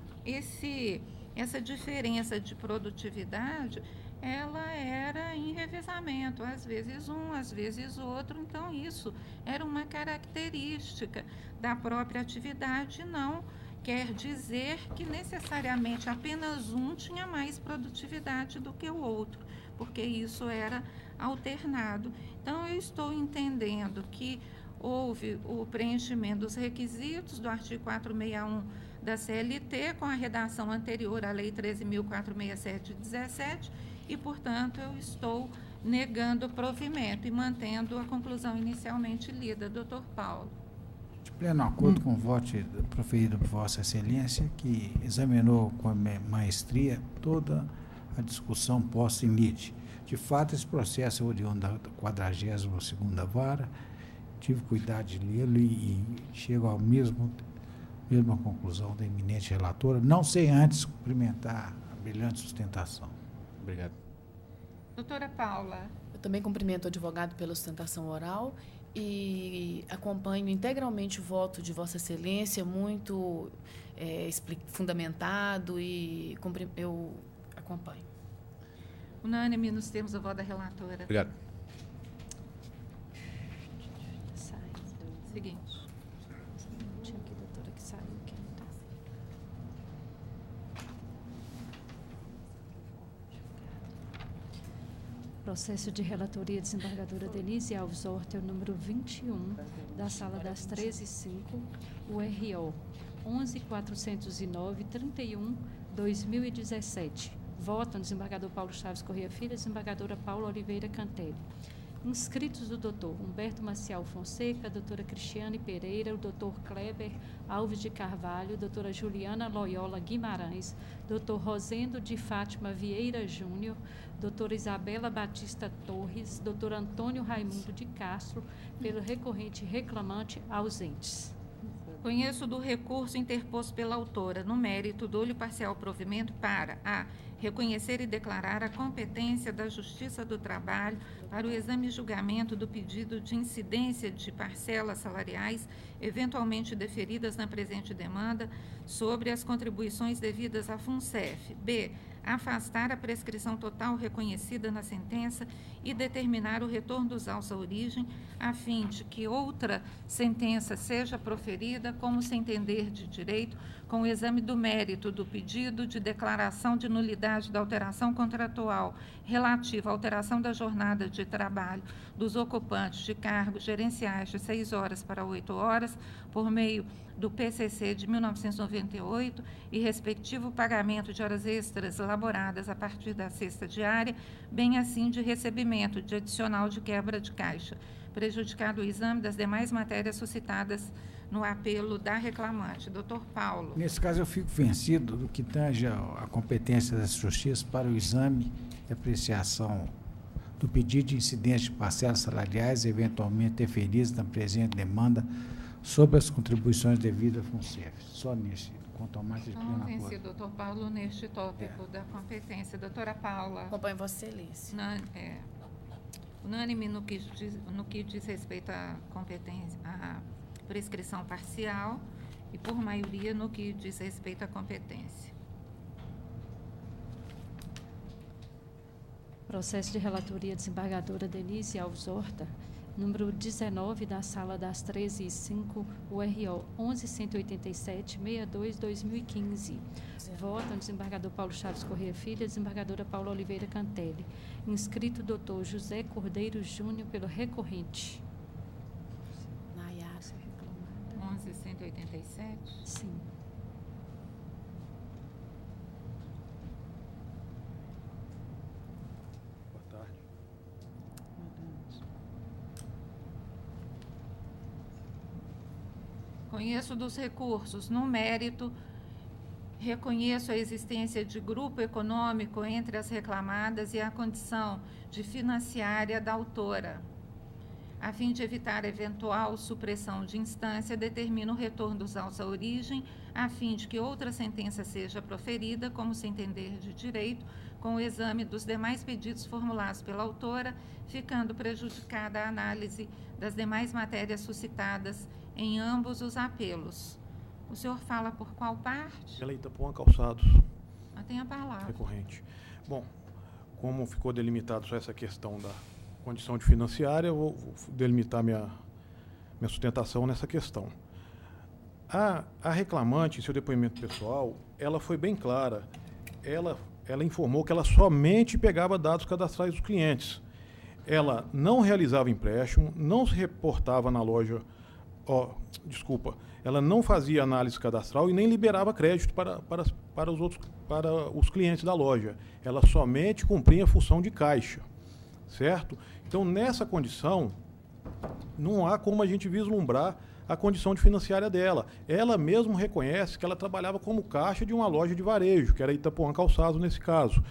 diferença de produtividade, ela era em revezamento, às vezes um, às vezes outro. Então, isso era uma característica da própria atividade, não quer dizer que necessariamente apenas um tinha mais produtividade do que o outro, porque isso era alternado. Então, eu estou entendendo que houve o preenchimento dos requisitos do artigo 461 da CLT, com a redação anterior à Lei 13.467 de 17, e, portanto, eu estou negando o provimento e mantendo a conclusão inicialmente lida. Doutor Paulo. De pleno acordo com o voto proferido por Vossa Excelência, que examinou com maestria toda a discussão posta em lide. De fato, esse processo é oriundo da 42ª Vara, tive cuidado de lê-lo e chego à mesma conclusão da eminente relatora, não sem antes cumprimentar a brilhante sustentação. Obrigado. Doutora Paula. Eu também cumprimento o advogado pela sustentação oral e acompanho integralmente o voto de Vossa Excelência, muito fundamentado, e eu acompanho. Unânime nos termos do voto da relatora. Obrigado. Seguinte. Tinha aqui, doutora, que saiu aqui. Processo de relatoria, desembargadora Denise Alves Horta, número 21, da Sala das 13h05, URO 11.409.31/2017. Votam desembargador Paulo Chaves Corrêa Filho, desembargadora Paula Oliveira Cantelli. Inscritos do doutor Humberto Maciel Fonseca, doutora Cristiane Pereira, o doutor Kleber Alves de Carvalho, doutora Juliana Loyola Guimarães, doutor Rosendo de Fátima Vieira Júnior, doutora Isabela Batista Torres, doutor Antônio Raimundo de Castro, pelo recorrente reclamante, ausentes. Conheço do recurso interposto pela autora, no mérito, dou-lhe parcial provimento para a reconhecer e declarar a competência da Justiça do Trabalho para o exame e julgamento do pedido de incidência de parcelas salariais eventualmente deferidas na presente demanda sobre as contribuições devidas à FUNCEF. B. Afastar a prescrição total reconhecida na sentença e determinar o retorno dos autos à origem, a fim de que outra sentença seja proferida, como se entender de direito, com o exame do mérito do pedido de declaração de nulidade da alteração contratual relativa à alteração da jornada de trabalho dos ocupantes de cargos gerenciais de 6 horas para 8 horas, por meio do PCC de 1998 e respectivo pagamento de horas extras elaboradas a partir da cesta diária, bem assim de recebimento de adicional de quebra de caixa, prejudicado o exame das demais matérias suscitadas no apelo da reclamante. Doutor Paulo. Nesse caso, eu fico vencido do que tange a competência da Justiça para o exame e apreciação do pedido de incidência de parcelas salariais eventualmente deferidas na presente demanda sobre as contribuições devidas à FUNCEF. Só nesse, quanto ao mais de pleno acordo. Vencido, doutor Paulo, neste tópico da competência. Doutora Paula. Acompanho Vossa Excelência. Unânime no que diz respeito à competência, à prescrição parcial e por maioria no que diz respeito à competência. Processo de relatoria, desembargadora Denise Alves Horta, número 19, da Sala das 13h05, URO 11.187.62/2015. Votam desembargador Paulo Chaves Corrêa Filho e desembargadora Paula Oliveira Cantelli. Inscrito doutor José Cordeiro Júnior pelo recorrente. Nayara. 11.187? Sim. Boa tarde. Conheço dos recursos. No mérito, reconheço a existência de grupo econômico entre as reclamadas e a condição de financiária da autora. A fim de evitar eventual supressão de instância, determino o retorno dos autos à origem, a fim de que outra sentença seja proferida, como se entender de direito, com o exame dos demais pedidos formulados pela autora, ficando prejudicada a análise das demais matérias suscitadas em ambos os apelos. O senhor fala por qual parte? Pela Itapuã Calçados. Tem a palavra. Recorrente. Bom, como ficou delimitado só essa questão da condição de financiária, eu vou delimitar minha sustentação nessa questão. A reclamante, em seu depoimento pessoal, ela foi bem clara. Ela informou que ela somente pegava dados cadastrais dos clientes. Ela não realizava empréstimo, não se reportava na loja, ela não fazia análise cadastral e nem liberava crédito para os clientes da loja. Ela somente cumpria a função de caixa, certo? Então, nessa condição, não há como a gente vislumbrar a condição de financiária dela. Ela mesma reconhece que ela trabalhava como caixa de uma loja de varejo, que era Itapuã Calçados nesse caso.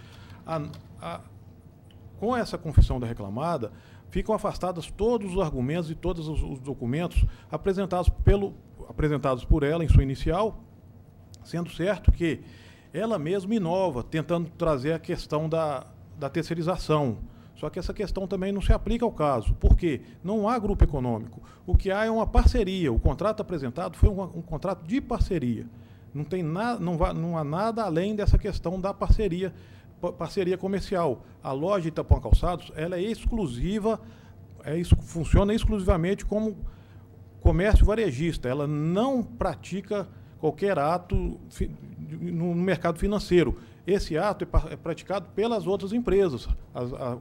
Com essa confissão da reclamada, ficam afastados todos os argumentos e todos os documentos apresentados por ela em sua inicial, sendo certo que ela mesma inova, tentando trazer a questão da terceirização. Só que essa questão também não se aplica ao caso. Por quê? Não há grupo econômico. O que há é uma parceria. O contrato apresentado foi um contrato de parceria. Não há nada além dessa questão da parceria comercial. A loja Itapuã Calçados, ela é exclusiva, funciona exclusivamente como comércio varejista. Ela não pratica qualquer ato no mercado financeiro. Esse ato é praticado pelas outras empresas,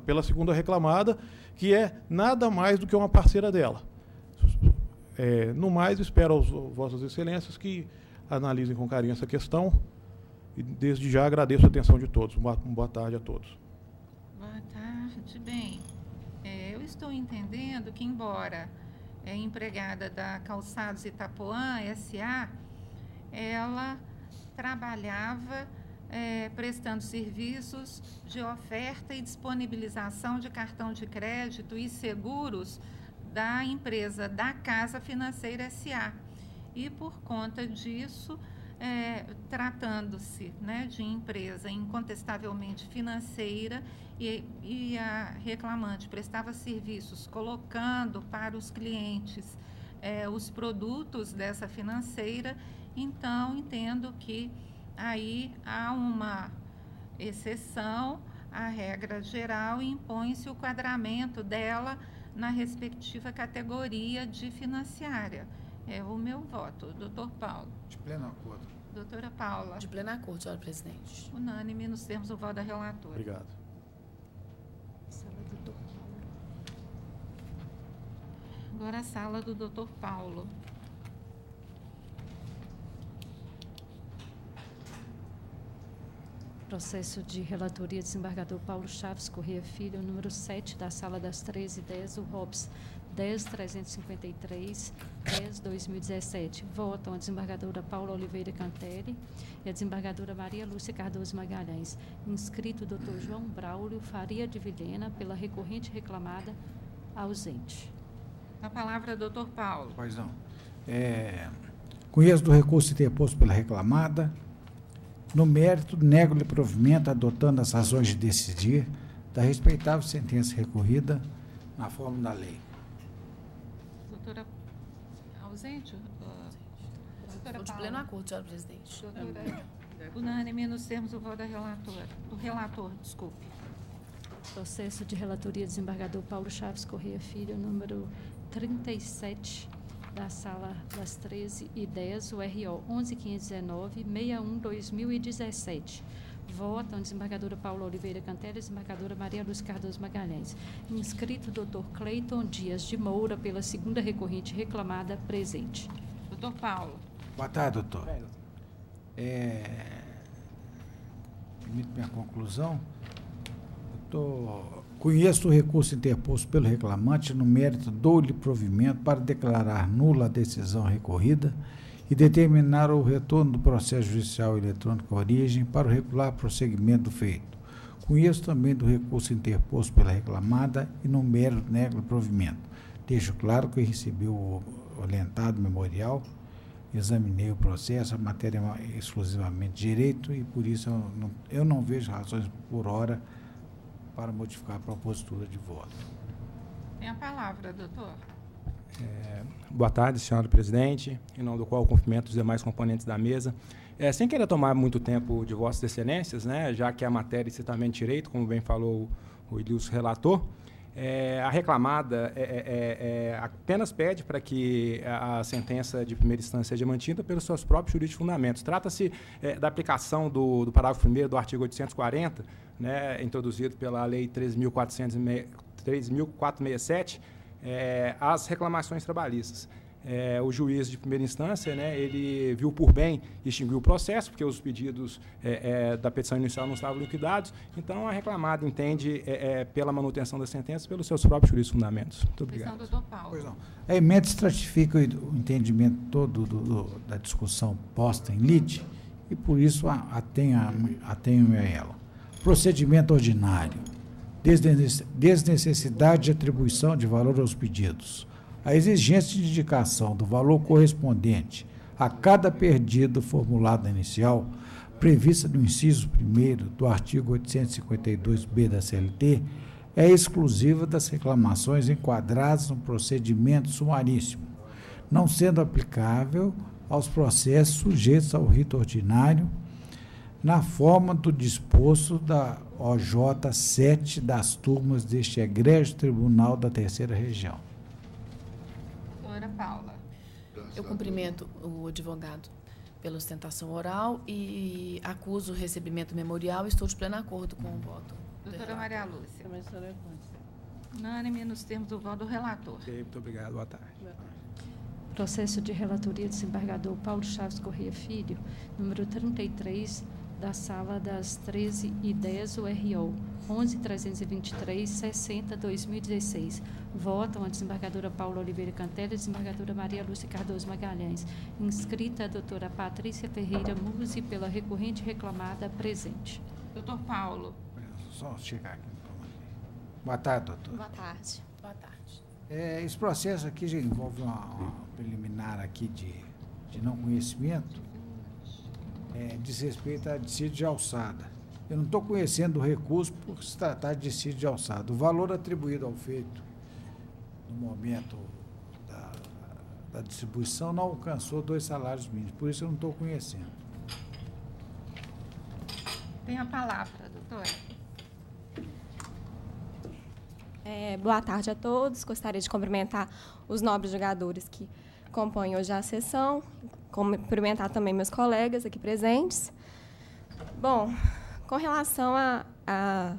pela segunda reclamada, que é nada mais do que uma parceira dela. No mais, espero aos Vossas Excelências que analisem com carinho essa questão e, desde já, agradeço a atenção de todos. Boa tarde a todos. Boa tarde. Bem, eu estou entendendo que, embora empregada da Calçados Itapuã S.A., ela trabalhava prestando serviços de oferta e disponibilização de cartão de crédito e seguros da empresa da Casa Financeira S.A. E, por conta disso, tratando-se, né, de empresa incontestavelmente financeira e a reclamante prestava serviços colocando para os clientes os produtos dessa financeira, então entendo que aí há uma exceção à regra geral e impõe-se o quadramento dela na respectiva categoria de financiária. É o meu voto. Doutor Paulo. De pleno acordo. Doutora Paula. De pleno acordo, senhora presidente. Unânime nos termos do voto da relatora. Obrigado. Sala do doutor Paulo. Agora a sala do doutor Paulo. Processo de relatoria, desembargador Paulo Chaves Corrêa Filho, número 7, da Sala das 13h10, o ROPS 10.353, 10/2017. Votam a desembargadora Paula Oliveira Cantelli e a desembargadora Maria Lúcia Cardoso Magalhães. Inscrito Dr. João Braulio Faria de Vilhena, pela recorrente reclamada, ausente. A palavra, doutor Paulo. Pois não. Conheço do recurso interposto pela reclamada. No mérito, nego-lhe provimento, adotando as razões de decidir da respeitável sentença recorrida na forma da lei. Doutora ausente? Estou de pleno acordo, senhora presidente. Doutora, unânime nos termos do voto do relator, desculpe. Processo de relatoria, desembargador Paulo Chaves Correia Filho, número 37, da Sala das 13h10, URO 11.519, 61/2017. Votam desembargadora Paula Oliveira Cantelli, desembargadora Maria Lúcia Cardoso Magalhães. Inscrito Dr. Cleiton Dias de Moura, pela segunda recorrente reclamada, presente. Doutor Paulo. Boa tarde, doutor. Permite minha conclusão. Conheço o recurso interposto pelo reclamante no mérito dou-lhe provimento para declarar nula a decisão recorrida e determinar o retorno do processo judicial eletrônico à origem para o regular prosseguimento do feito. Conheço também do recurso interposto pela reclamada e no mérito nego provimento. Deixo claro que recebi o orientado memorial, examinei o processo, a matéria é exclusivamente direito e por isso eu não vejo razões por hora para modificar a propositura de voto. Tem a palavra, doutor. Boa tarde, senhora presidente, em nome do qual eu cumprimento os demais componentes da mesa. Sem querer tomar muito tempo de vossas excelências, né, já que a matéria é estritamente direito, como bem falou o ilustre relator, a reclamada apenas pede para que a sentença de primeira instância seja mantida pelos seus próprios jurídicos fundamentos. Trata-se da aplicação do parágrafo 1º do artigo 840, né, introduzido pela Lei 3.467, às reclamações trabalhistas. O juiz de primeira instância, né, ele viu por bem extinguir o processo, porque os pedidos da petição inicial não estavam liquidados, então a reclamada entende pela manutenção da sentença pelos seus próprios jurídicos fundamentos. Muito obrigado. Doutor Paulo. Pois não. A emenda estratifica o entendimento todo da discussão posta em lide e, por isso, atenho a ela. Procedimento ordinário. Desnecessidade de atribuição de valor aos pedidos. A exigência de indicação do valor correspondente a cada pedido formulado na inicial, prevista no inciso 1º do artigo 852-B da CLT, é exclusiva das reclamações enquadradas no procedimento sumaríssimo, não sendo aplicável aos processos sujeitos ao rito ordinário, na forma do disposto da OJ 7 das turmas deste egrégio Tribunal da Terceira Região. Paula. Eu cumprimento o advogado pela sustentação oral e acuso o recebimento memorial e estou de pleno acordo com o voto. Doutora Maria Lúcia. Unânime nos termos do voto do relator. Muito obrigado. Boa tarde. Processo de relatoria do desembargador Paulo Chaves Correia Filho, número 33, da Sala das 13h10, URO 11.323, 60/2016. Votam a desembargadora Paula Oliveira Cantelli e a desembargadora Maria Lúcia Cardoso Magalhães. Inscrita a doutora Patrícia Ferreira Musi, pela recorrente reclamada, presente. Doutor Paulo. Só chegar aqui. Boa tarde, doutor. Boa tarde. Boa tarde. Esse processo aqui já envolve uma preliminar aqui de não conhecimento. Diz respeito a dissídio de alçada. Eu não estou conhecendo o recurso por se tratar de dissídio de alçada. O valor atribuído ao feito no momento da distribuição não alcançou 2 salários mínimos, por isso eu não estou conhecendo. Tem a palavra, doutora. Boa tarde a todos. Gostaria de cumprimentar os nobres jogadores que compõem hoje a sessão, cumprimentar também meus colegas aqui presentes. Bom, com relação a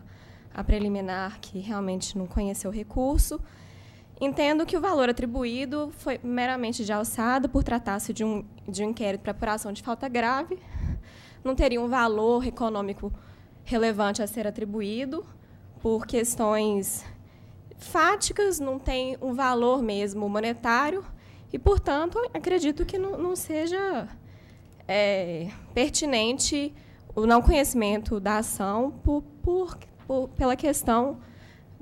preliminar, que realmente não conheceu o recurso, entendo que o valor atribuído foi meramente de alçada, por tratar-se de um inquérito para apuração de falta grave, não teria um valor econômico relevante a ser atribuído, por questões fáticas, não tem um valor mesmo monetário, e, portanto, acredito que não seja pertinente o não conhecimento da ação pela questão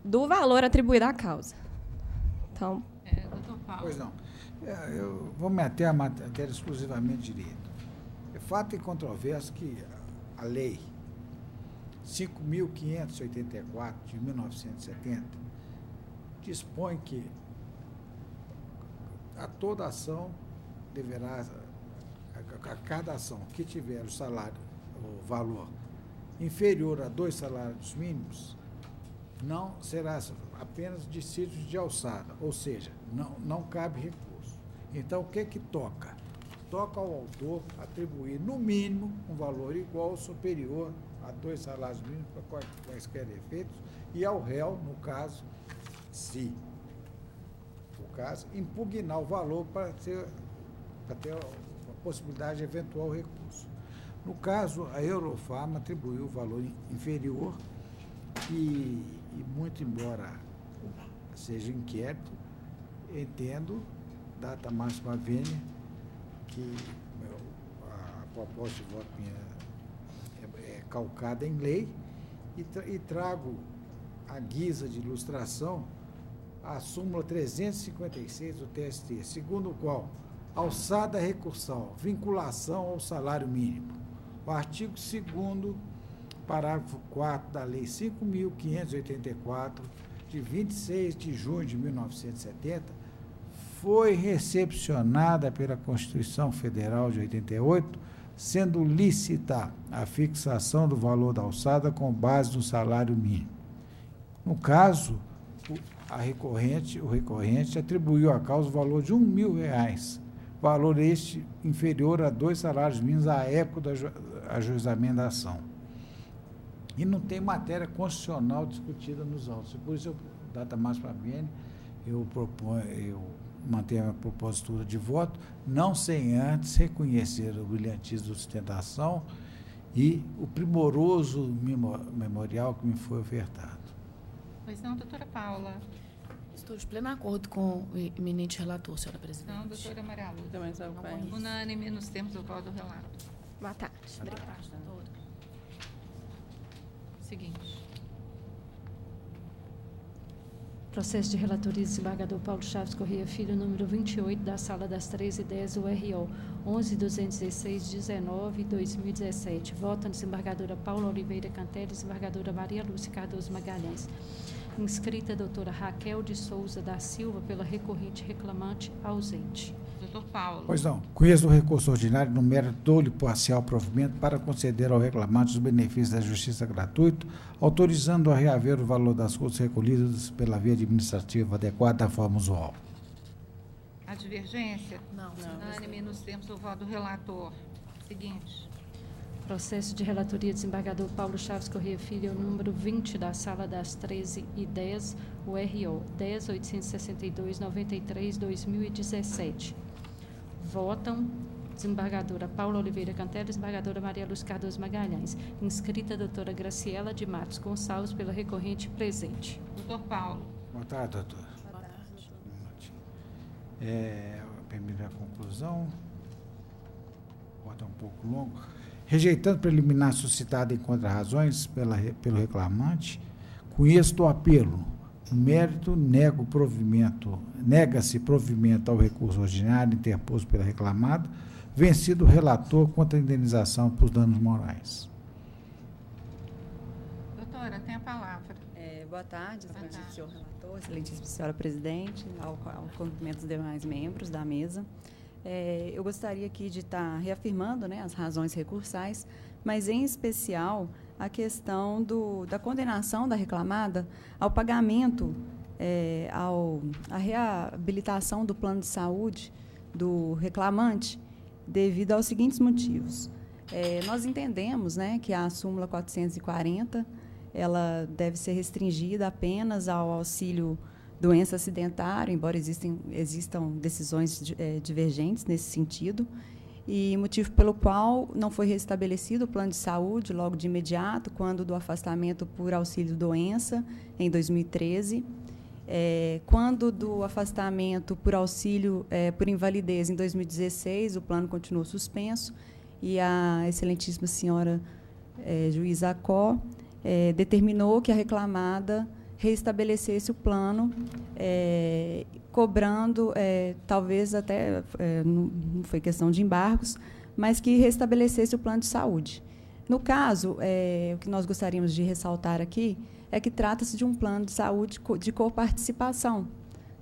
do valor atribuído à causa. Então, doutor Paulo. Pois não. Eu vou meter a matéria exclusivamente direito. É fato e controverso que a lei 5.584 de 1970 dispõe que a toda ação deverá cada ação que tiver o valor inferior a 2 salários mínimos, não será apenas dissídio de alçada, ou seja, não cabe recurso. Então, o que toca? Toca ao autor atribuir, no mínimo, um valor igual ou superior a 2 salários mínimos para quaisquer efeitos, e ao réu, no caso, se o caso, impugnar o valor para ter a possibilidade de eventual recurso. No caso, a Eurofarma atribuiu o valor inferior e muito embora seja inquérito, entendo, data máxima vênia, que a proposta de voto minha é calcada em lei e trago à guisa de ilustração a súmula 356 do TST, segundo o qual alçada recursal, vinculação ao salário mínimo. O artigo 2º, parágrafo 4 da Lei 5.584, de 26 de junho de 1970, foi recepcionada pela Constituição Federal de 88, sendo lícita a fixação do valor da alçada com base no salário mínimo. No caso, o recorrente atribuiu à causa o valor de R$1.000, valor este inferior a 2 salários mínimos à época do ajuizamento da ação. E não tem matéria constitucional discutida nos autos. Por isso, data máxima vênia, eu mantenho a propositura de voto, não sem antes reconhecer o brilhantismo da sustentação e o primoroso memorial que me foi ofertado. Pois não, doutora Paula. Estou de pleno acordo com o eminente relator, senhora presidente. Não, doutora Maria Lúcia. Também sou unânime nos termos do voto do relato. Boa tarde. Boa tarde, doutora. Seguinte. Processo de relatoria do desembargador Paulo Chaves Corrêa Filho, número 28, da Sala das 13h10, URO 11.216/19/2017. Vota a desembargadora Paula Oliveira Cantelli, desembargadora Maria Lúcia Cardoso Magalhães. Inscrita a doutora Raquel de Souza da Silva, pela recorrente reclamante, ausente. Doutor Paulo. Pois não. Conheço o recurso ordinário no mérito dolo parcial provimento para conceder ao reclamante os benefícios da justiça gratuito, autorizando a reaver o valor das custas recolhidas pela via administrativa adequada à forma usual. A divergência? Não. Unânime nos termos do voto do relator. Seguinte. Processo de relatoria do desembargador Paulo Chaves Corrêa Filho, número 20, da Sala das 13h10, URO 10.862/93/2017. Votam desembargadora Paula Oliveira Cantelli, desembargadora Maria Lúcia Cardoso Magalhães. Inscrita a doutora Graciela de Matos Gonçalves, pela recorrente, presente. Doutor Paulo. Boa tarde, doutora. Boa tarde. A primeira conclusão, voto um pouco longo. Rejeitando preliminar suscitada em contra-razões pelo reclamante, conheço do apelo, no mérito, nega-se provimento ao recurso ordinário interposto pela reclamada, vencido o relator contra a indenização por danos morais. Doutora, tem a palavra. Boa tarde, excelentíssimo senhor relator, excelentíssima senhora presidente, ao cumprimento dos demais membros da mesa. Eu gostaria aqui de estar reafirmando, né, as razões recursais, mas, em especial, a questão da condenação da reclamada ao pagamento, à reabilitação do plano de saúde do reclamante, devido aos seguintes motivos. Nós entendemos, né, que a súmula 440 ela deve ser restringida apenas ao auxílio doença acidentária, embora existam decisões divergentes nesse sentido, e motivo pelo qual não foi restabelecido o plano de saúde logo de imediato, quando do afastamento por auxílio doença, em 2013, quando do afastamento por auxílio por invalidez, em 2016, o plano continuou suspenso, e a excelentíssima senhora juíza Acó determinou que a reclamada reestabelecesse o plano, cobrando, talvez até, não foi questão de embargos, mas que restabelecesse o plano de saúde. No caso, o que nós gostaríamos de ressaltar aqui é que trata-se de um plano de saúde de coparticipação,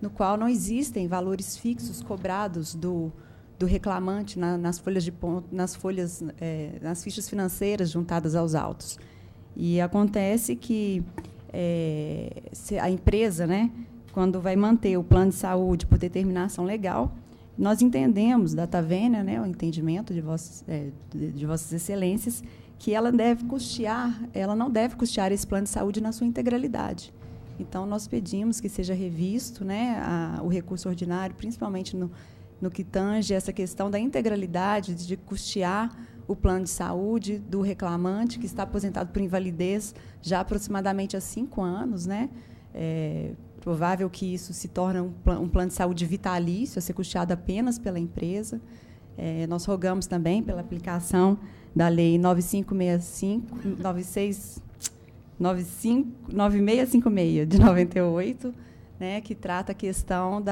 no qual não existem valores fixos cobrados do do reclamante nas fichas financeiras juntadas aos autos. E acontece que a empresa, né, quando vai manter o plano de saúde por determinação legal, nós entendemos, data vênia, né, o entendimento de vossas excelências, que ela não deve custear esse plano de saúde na sua integralidade. Então, nós pedimos que seja revisto, né, o recurso ordinário, principalmente no que tange essa questão da integralidade, de custear o plano de saúde do reclamante, que está aposentado por invalidez já aproximadamente há 5 anos. Né? É provável que isso se torne um plano de saúde vitalício, a ser custeado apenas pela empresa. Nós rogamos também pela aplicação da Lei 9656, de 98, né, que trata a questão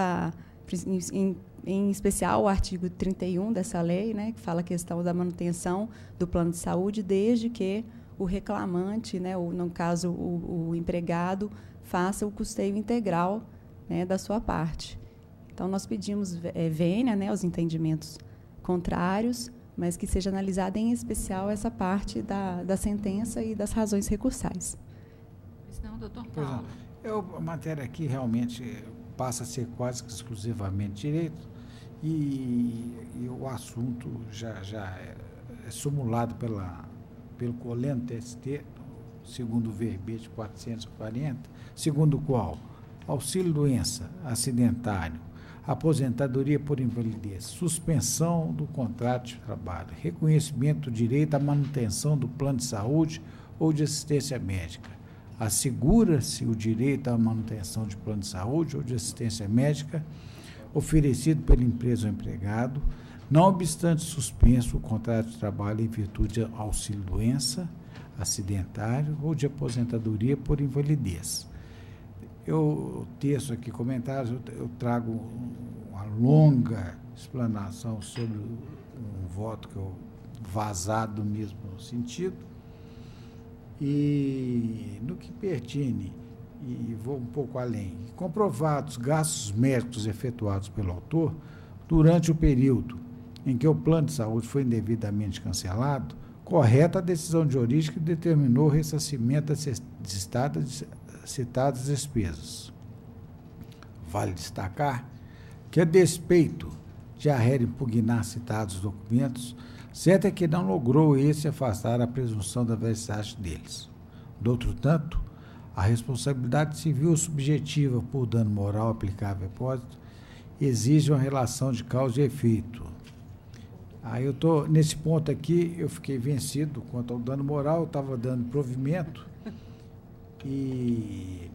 em especial o artigo 31 dessa lei, né, que fala a questão da manutenção do plano de saúde, desde que o reclamante, né, ou, no caso, o empregado, faça o custeio integral, né, da sua parte. Então, nós pedimos vênia, né, os entendimentos contrários, mas que seja analisada em especial essa parte da sentença e das razões recursais. Não, doutor Paulo. A matéria aqui realmente passa a ser quase que exclusivamente direito e o assunto já é sumulado pelo Coleno TST, segundo o verbete 440, segundo o qual auxílio-doença acidentário, aposentadoria por invalidez, suspensão do contrato de trabalho, reconhecimento do direito à manutenção do plano de saúde ou de assistência médica. Assegura-se o direito à manutenção de plano de saúde ou de assistência médica oferecido pela empresa ou empregado, não obstante suspenso o contrato de trabalho em virtude de auxílio-doença acidentário ou de aposentadoria por invalidez. Eu teço aqui comentários, eu trago uma longa explanação sobre um voto que eu vazado no mesmo sentido. E no que pertine, e vou um pouco além, comprovados gastos médicos efetuados pelo autor durante o período em que o plano de saúde foi indevidamente cancelado, correta a decisão de origem que determinou o ressarcimento das citadas despesas. Vale destacar que, a despeito de a RER impugnar citados documentos, certo é que não logrou esse afastar a presunção da veracidade deles. Do outro tanto, a responsabilidade civil subjetiva por dano moral aplicável a depósito exige uma relação de causa e efeito. Aí eu estou, nesse ponto aqui, eu fiquei vencido quanto ao dano moral, eu estava dando provimento e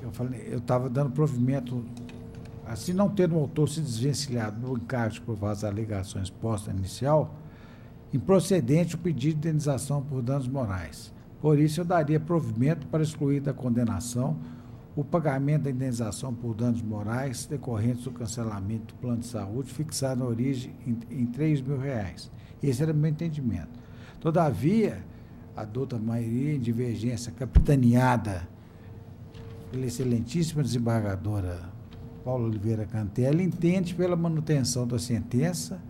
eu estava dando provimento, assim, não tendo o autor se desvencilhado do encargo por vazar alegações postas inicial, improcedente o pedido de indenização por danos morais. Por isso, eu daria provimento para excluir da condenação o pagamento da indenização por danos morais decorrentes do cancelamento do plano de saúde fixado na origem em R$3.000. Esse era o meu entendimento. Todavia, a douta maioria em divergência capitaneada pela excelentíssima desembargadora Paula Oliveira Cantelli entende pela manutenção da sentença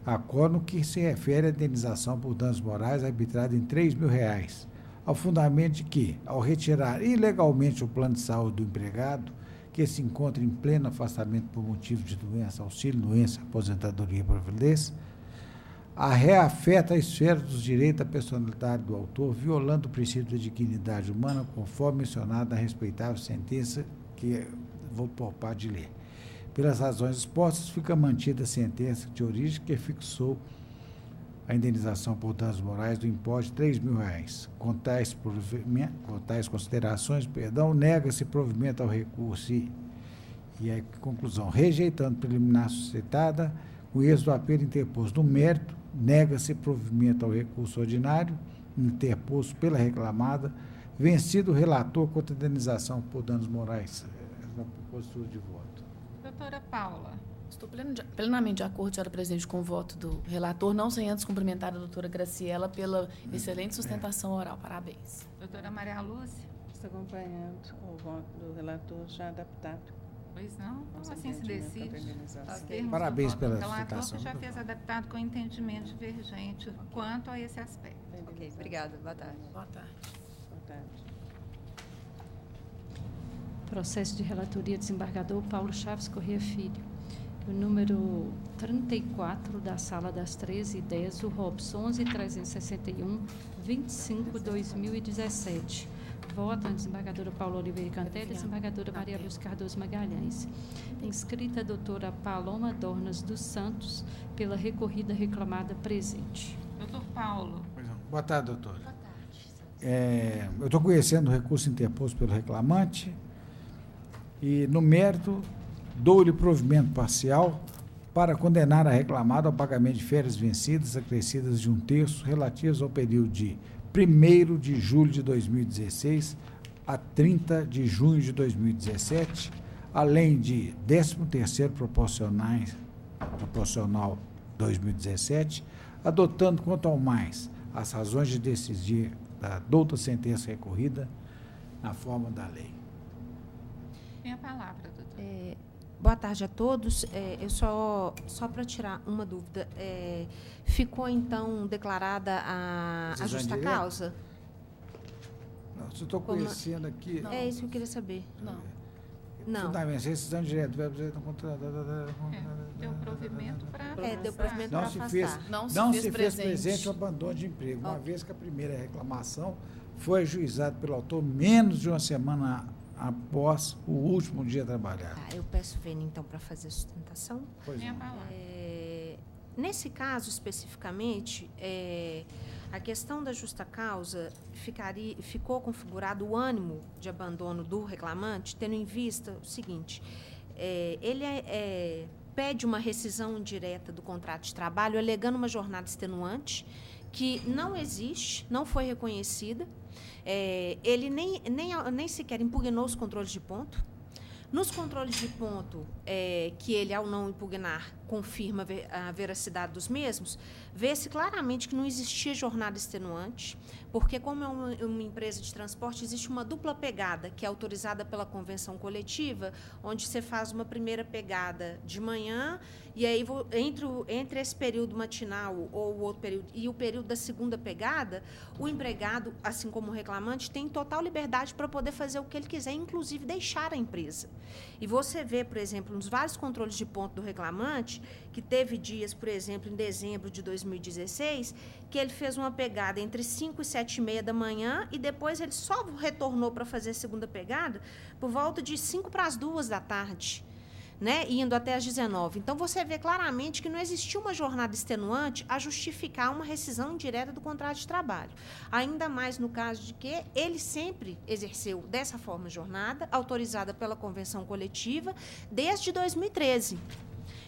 a qual no que se refere à indenização por danos morais arbitrada em R$3.000, ao fundamento de que, ao retirar ilegalmente o plano de saúde do empregado, que se encontra em pleno afastamento por motivo de doença, auxílio-doença, aposentadoria e invalidez, a reafeta a esfera dos direitos da personalidade do autor, violando o princípio da dignidade humana, conforme mencionado na respeitável sentença que vou poupar de ler. Pelas razões expostas, fica mantida a sentença de origem que fixou a indenização por danos morais do importe de R$3.000. Com tais considerações, nega-se provimento ao recurso e a conclusão, rejeitando preliminar suscitada, com êxito do apelo interposto no mérito, nega-se provimento ao recurso ordinário, interposto pela reclamada, vencido o relator contra a indenização por danos morais. Na postura de voto. Doutora Paula. Estou plenamente de acordo, senhora presidente, com o voto do relator, não sem antes cumprimentar a doutora Graciela pela excelente sustentação oral. Parabéns. Doutora Maria Lúcia. Estou acompanhando o voto do relator já adaptado. Pois não, como assim se decide? Parabéns pela relator citação. que já fez adaptado com entendimento divergente quanto a esse aspecto. Ok, obrigada. Boa tarde. Boa tarde. Boa tarde. Processo de relatoria, desembargador Paulo Chaves Corrêa Filho. O número 34 da Sala das 13h10, o ROPS 11.361, 25/2017. Votam a desembargadora Paula Oliveira Cantelli e a desembargadora Maria Luz Cardoso Magalhães. Inscrita a doutora Paloma Dornas dos Santos, pela recorrida reclamada presente. Doutor Paulo. Boa tarde, doutor. Boa tarde. Eu estou conhecendo o recurso interposto pelo reclamante e, no mérito, dou-lhe provimento parcial para condenar a reclamada ao pagamento de férias vencidas, acrescidas de 1/3, relativas ao período de 1º de julho de 2016 a 30 de junho de 2017, além de 13º proporcional 2017, adotando quanto ao mais as razões de decidir da douta sentença recorrida na forma da lei. Tem a palavra, doutor. Boa tarde a todos. Eu só para tirar uma dúvida, ficou então declarada a justa causa? Não, se eu estou conhecendo aqui... Não. É isso que eu queria saber. Não. Fundamento, rescisão direta. Deu provimento para deu provimento para afastar. Não se fez presente o abandono de emprego, uma vez que a primeira reclamação foi ajuizada pelo autor menos de uma semana após o último dia trabalhado. Eu peço vênia, então, para fazer a sustentação. Pois não. Nesse caso, especificamente, a questão da justa causa ficou configurado o ânimo de abandono do reclamante, tendo em vista o seguinte, ele pede uma rescisão indireta do contrato de trabalho, alegando uma jornada extenuante, que não existe, não foi reconhecida. Ele nem sequer impugnou os controles de ponto. Nos controles de ponto, que ele, ao não impugnar, confirma a veracidade dos mesmos, vê-se claramente que não existia jornada extenuante, porque, como é uma empresa de transporte, existe uma dupla pegada, que é autorizada pela convenção coletiva, onde você faz uma primeira pegada de manhã, e aí, entre esse período matinal ou o outro período e o período da segunda pegada, o empregado, assim como o reclamante, tem total liberdade para poder fazer o que ele quiser, inclusive deixar a empresa. E você vê, por exemplo, nos vários controles de ponto do reclamante, que teve dias, por exemplo, em dezembro de 2016, que ele fez uma pegada entre 5 e 7h30 da manhã e depois ele só retornou para fazer a segunda pegada por volta de 5 para as 2 da tarde, né, indo até às 19. Então, você vê claramente que não existiu uma jornada extenuante a justificar uma rescisão indireta do contrato de trabalho. Ainda mais no caso de que ele sempre exerceu dessa forma jornada, autorizada pela convenção coletiva, desde 2013.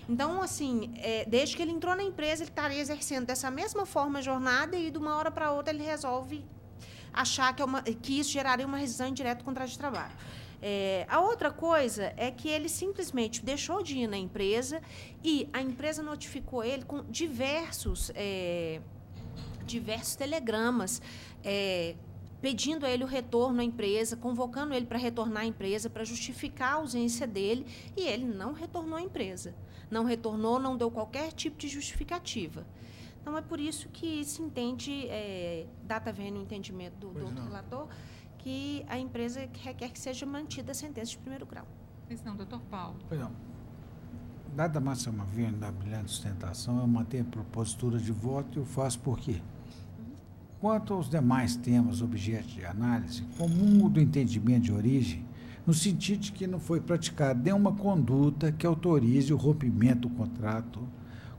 Então, assim, desde que ele entrou na empresa, ele estaria exercendo dessa mesma forma a jornada e, de uma hora para outra, ele resolve achar que isso geraria uma rescisão indireta do contrato de trabalho. A outra coisa é que ele simplesmente deixou de ir na empresa e a empresa notificou ele com diversos telegramas pedindo a ele o retorno à empresa, convocando ele para retornar à empresa, para justificar a ausência dele, e ele não retornou à empresa. Não retornou, não deu qualquer tipo de justificativa. Então, é por isso que se entende, data vênia no entendimento do outro relator, que a empresa requer que seja mantida a sentença de primeiro grau. Pois não, doutor Paulo. Pois não. Dada a máxima vênia da brilhante sustentação, eu mantenho a propositura de voto e o faço por quê? Quanto aos demais temas objeto de análise, comungo do entendimento de origem, no sentido de que não foi praticada nenhuma conduta que autorize o rompimento do contrato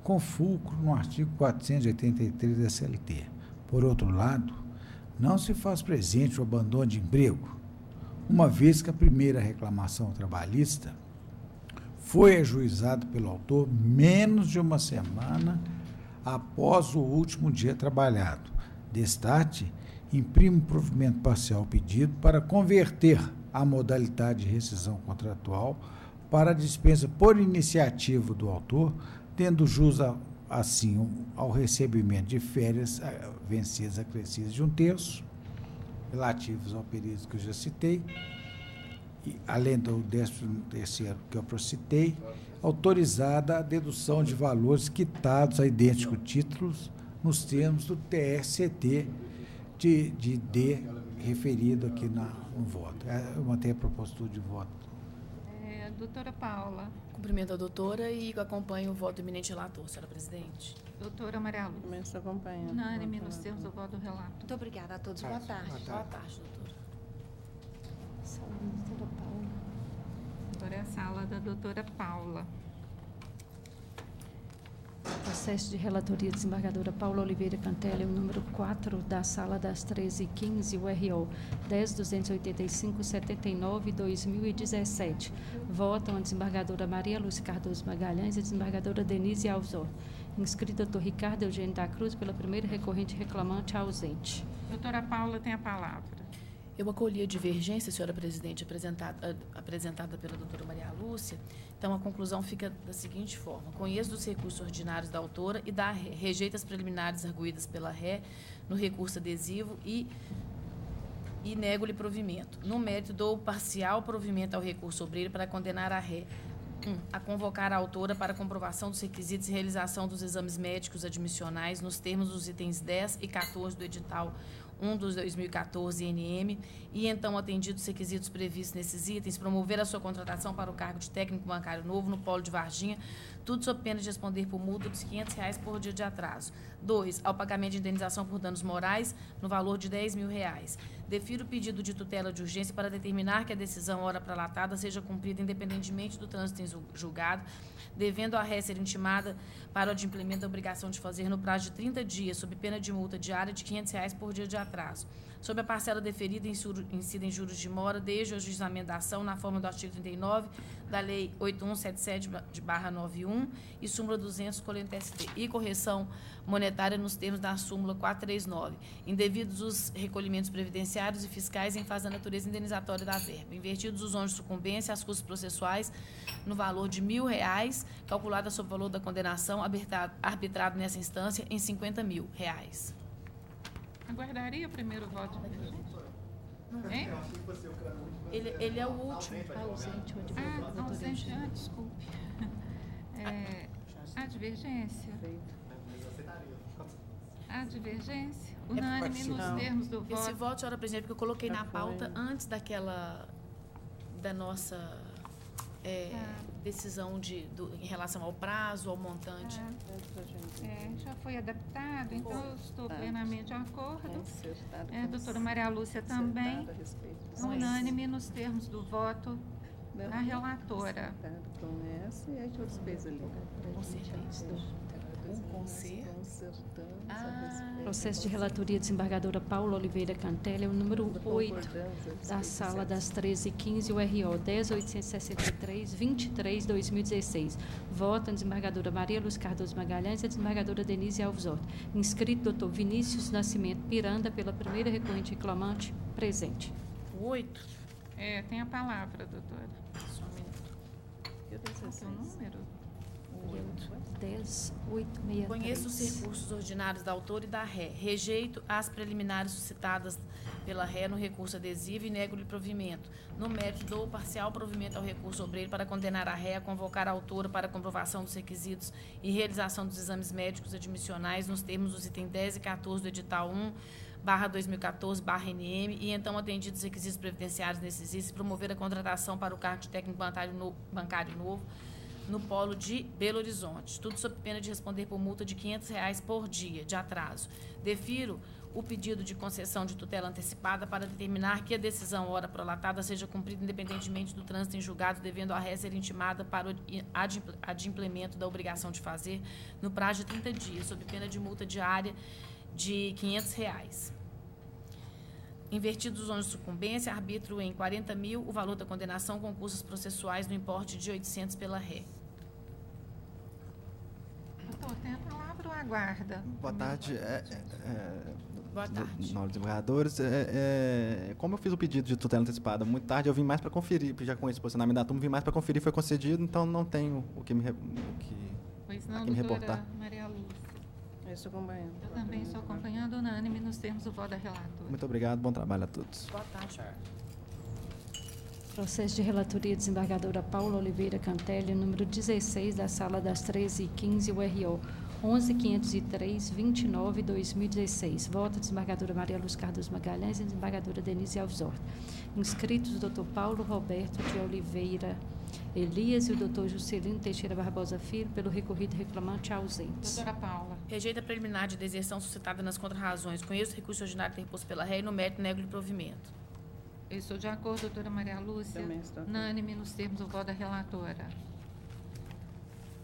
com fulcro no artigo 483 da CLT. Por outro lado, não se faz presente o abandono de emprego, uma vez que a primeira reclamação trabalhista foi ajuizada pelo autor menos de uma semana após o último dia trabalhado. Destarte, imprime provimento parcial pedido para converter a modalidade de rescisão contratual para a dispensa por iniciativa do autor, tendo jus, assim, ao recebimento de férias vencidas acrescidas de 1/3, relativos ao período que eu já citei, além do 13º que eu citei, autorizada a dedução de valores quitados a idênticos títulos nos termos do TSCT de D referido aqui no voto. Eu mantenho a proposta de voto. Doutora Paula. Cumprimento a doutora e acompanho o voto do eminente relator, senhora presidente. Doutora Maria Lúcia. Também estou acompanhando. Unânime nos termos do voto do relator. Muito obrigada a todos. Boa tarde. Boa tarde, doutora. Doutora Paula. Agora é a sala da doutora Paula. Processo de relatoria, desembargadora Paula Oliveira Cantelli, o número 4 da sala das 13h15, o RO 10.285/79/2017. Votam a desembargadora Maria Lúcia Cardoso Magalhães e a desembargadora Denise Alzor. Inscrito doutor Ricardo Eugênio da Cruz, pela primeira recorrente reclamante ausente. Doutora Paula tem a palavra. Eu acolhi a divergência, senhora presidente, apresentada pela doutora Maria Lúcia. Então, a conclusão fica da seguinte forma. Conheço dos recursos ordinários da autora e da ré. Rejeita as preliminares arguídas pela ré no recurso adesivo e nego-lhe provimento. No mérito, dou parcial provimento ao recurso obreiro para condenar a ré. A convocar a autora para comprovação dos requisitos e realização dos exames médicos admissionais nos termos dos itens 10 e 14 do edital 1 de 2014 NM e, então, atendidos os requisitos previstos nesses itens, promover a sua contratação para o cargo de técnico bancário novo no Polo de Varginha, tudo sob pena de responder por multa de R$ 500 por dia de atraso. 2. Ao pagamento de indenização por danos morais no valor de R$ 10.000. Defiro o pedido de tutela de urgência para determinar que a decisão hora pralatada seja cumprida independentemente do trânsito em julgado, devendo a ré ser intimada para o adimplemento da obrigação de fazer no prazo de 30 dias, sob pena de multa diária de R$ 500 por dia de atraso. Sob a parcela deferida, incida em juros de mora, desde o ajuizamento da ação, na forma do artigo 39 da Lei 8177/91 e súmula 200, colhendo TST, e correção monetária nos termos da súmula 439, indevidos os recolhimentos previdenciários e fiscais em face da natureza indenizatória da verba, invertidos os ônus de sucumbência às custas processuais no valor de R$ 1.000, calculada sobre o valor da condenação arbitrado nessa instância em R$ 50.000. Aguardaria o primeiro voto de divergência? Hein? Ele é o último. Ausente. Desculpe. A divergência? A divergência? Unânime nos termos do voto. Esse voto, senhora presidente, que eu coloquei na pauta antes da nossa decisão em relação ao prazo, ao montante. Já foi adaptado, então eu estou plenamente de acordo. Doutora Maria Lúcia também. Unânime nos termos do voto da relatora. Com e aí eu despejo ali. Com certeza. Processo de relatoria, desembargadora Paula Oliveira Cantelli, o número 8 da sala das 13h15, o RO 10.863/23/2016. Votam a desembargadora Maria Lúcia Cardoso Magalhães e a desembargadora Denise Alves Horta. Inscrito doutor Vinícius Nascimento Miranda, pela primeira recorrente reclamante, presente. O 8? Tem a palavra, doutora. Só um minuto. Qual é o número? 10.863. Conheço os recursos ordinários da autora e da ré. Rejeito as preliminares suscitadas pela ré no recurso adesivo e nego-lhe provimento. No mérito, dou parcial provimento ao recurso obreiro para condenar a ré a convocar a autora para comprovação dos requisitos e realização dos exames médicos admissionais nos termos dos itens 10 e 14 do edital 1/2014/NM e, então, atendidos os requisitos previdenciários nesses itens, promover a contratação para o cargo de técnico bancário novo no Polo de Belo Horizonte, tudo sob pena de responder por multa de R$ 500 por dia de atraso. Defiro o pedido de concessão de tutela antecipada para determinar que a decisão hora prolatada seja cumprida independentemente do trânsito em julgado, devendo a ré ser intimada para o adimplemento da obrigação de fazer no prazo de 30 dias, sob pena de multa diária de R$ 500. Invertidos os ônus de sucumbência, arbitro em R$ 40.000 o valor da condenação com custas processuais no importe de R$ 800 pela ré. Doutor, tem a palavra ou aguarda? Boa tarde. Boa tarde. Nós, desembargadores, como eu fiz o pedido de tutela antecipada muito tarde, eu vim mais para conferir, já com esse posicionamento da turma, vim mais para conferir, foi concedido, então não tenho o que me reportar. Maria Lúcia. Eu estou acompanhando. Eu também estou acompanhando, unânime nos termos do voto da relatora. Muito obrigado, bom trabalho a todos. Boa tarde. Processo de relatoria desembargadora Paula Oliveira Cantelli, número 16, da sala das 13h15, URO 11.503/29/2016. Vota desembargadora Maria Luz Cardoso Magalhães e desembargadora Denise Alves Horta. Inscritos o doutor Paulo Roberto de Oliveira Elias e o doutor Juscelino Teixeira Barbosa Filho, pelo recorrido reclamante ausentes. Doutora Paula. Rejeita preliminar de deserção suscitada nas contrarrazões. Conheço o recurso ordinário interposto pela ré e no mérito nego-lhe provimento. Eu estou de acordo, doutora Maria Lúcia. Também estou. Unânime nos termos do voto da relatora.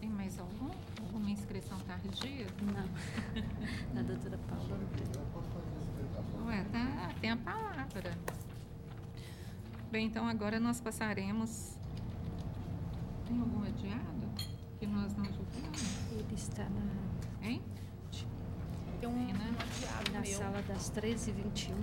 Tem mais algum? Alguma inscrição tardia? Não. Da doutora Paula. Ué, tem a palavra. Bem, então agora nós passaremos... Tem algum adiado que nós não julgamos? Ele está na... Hein? Tem um adiado na meu. sala das 13h21.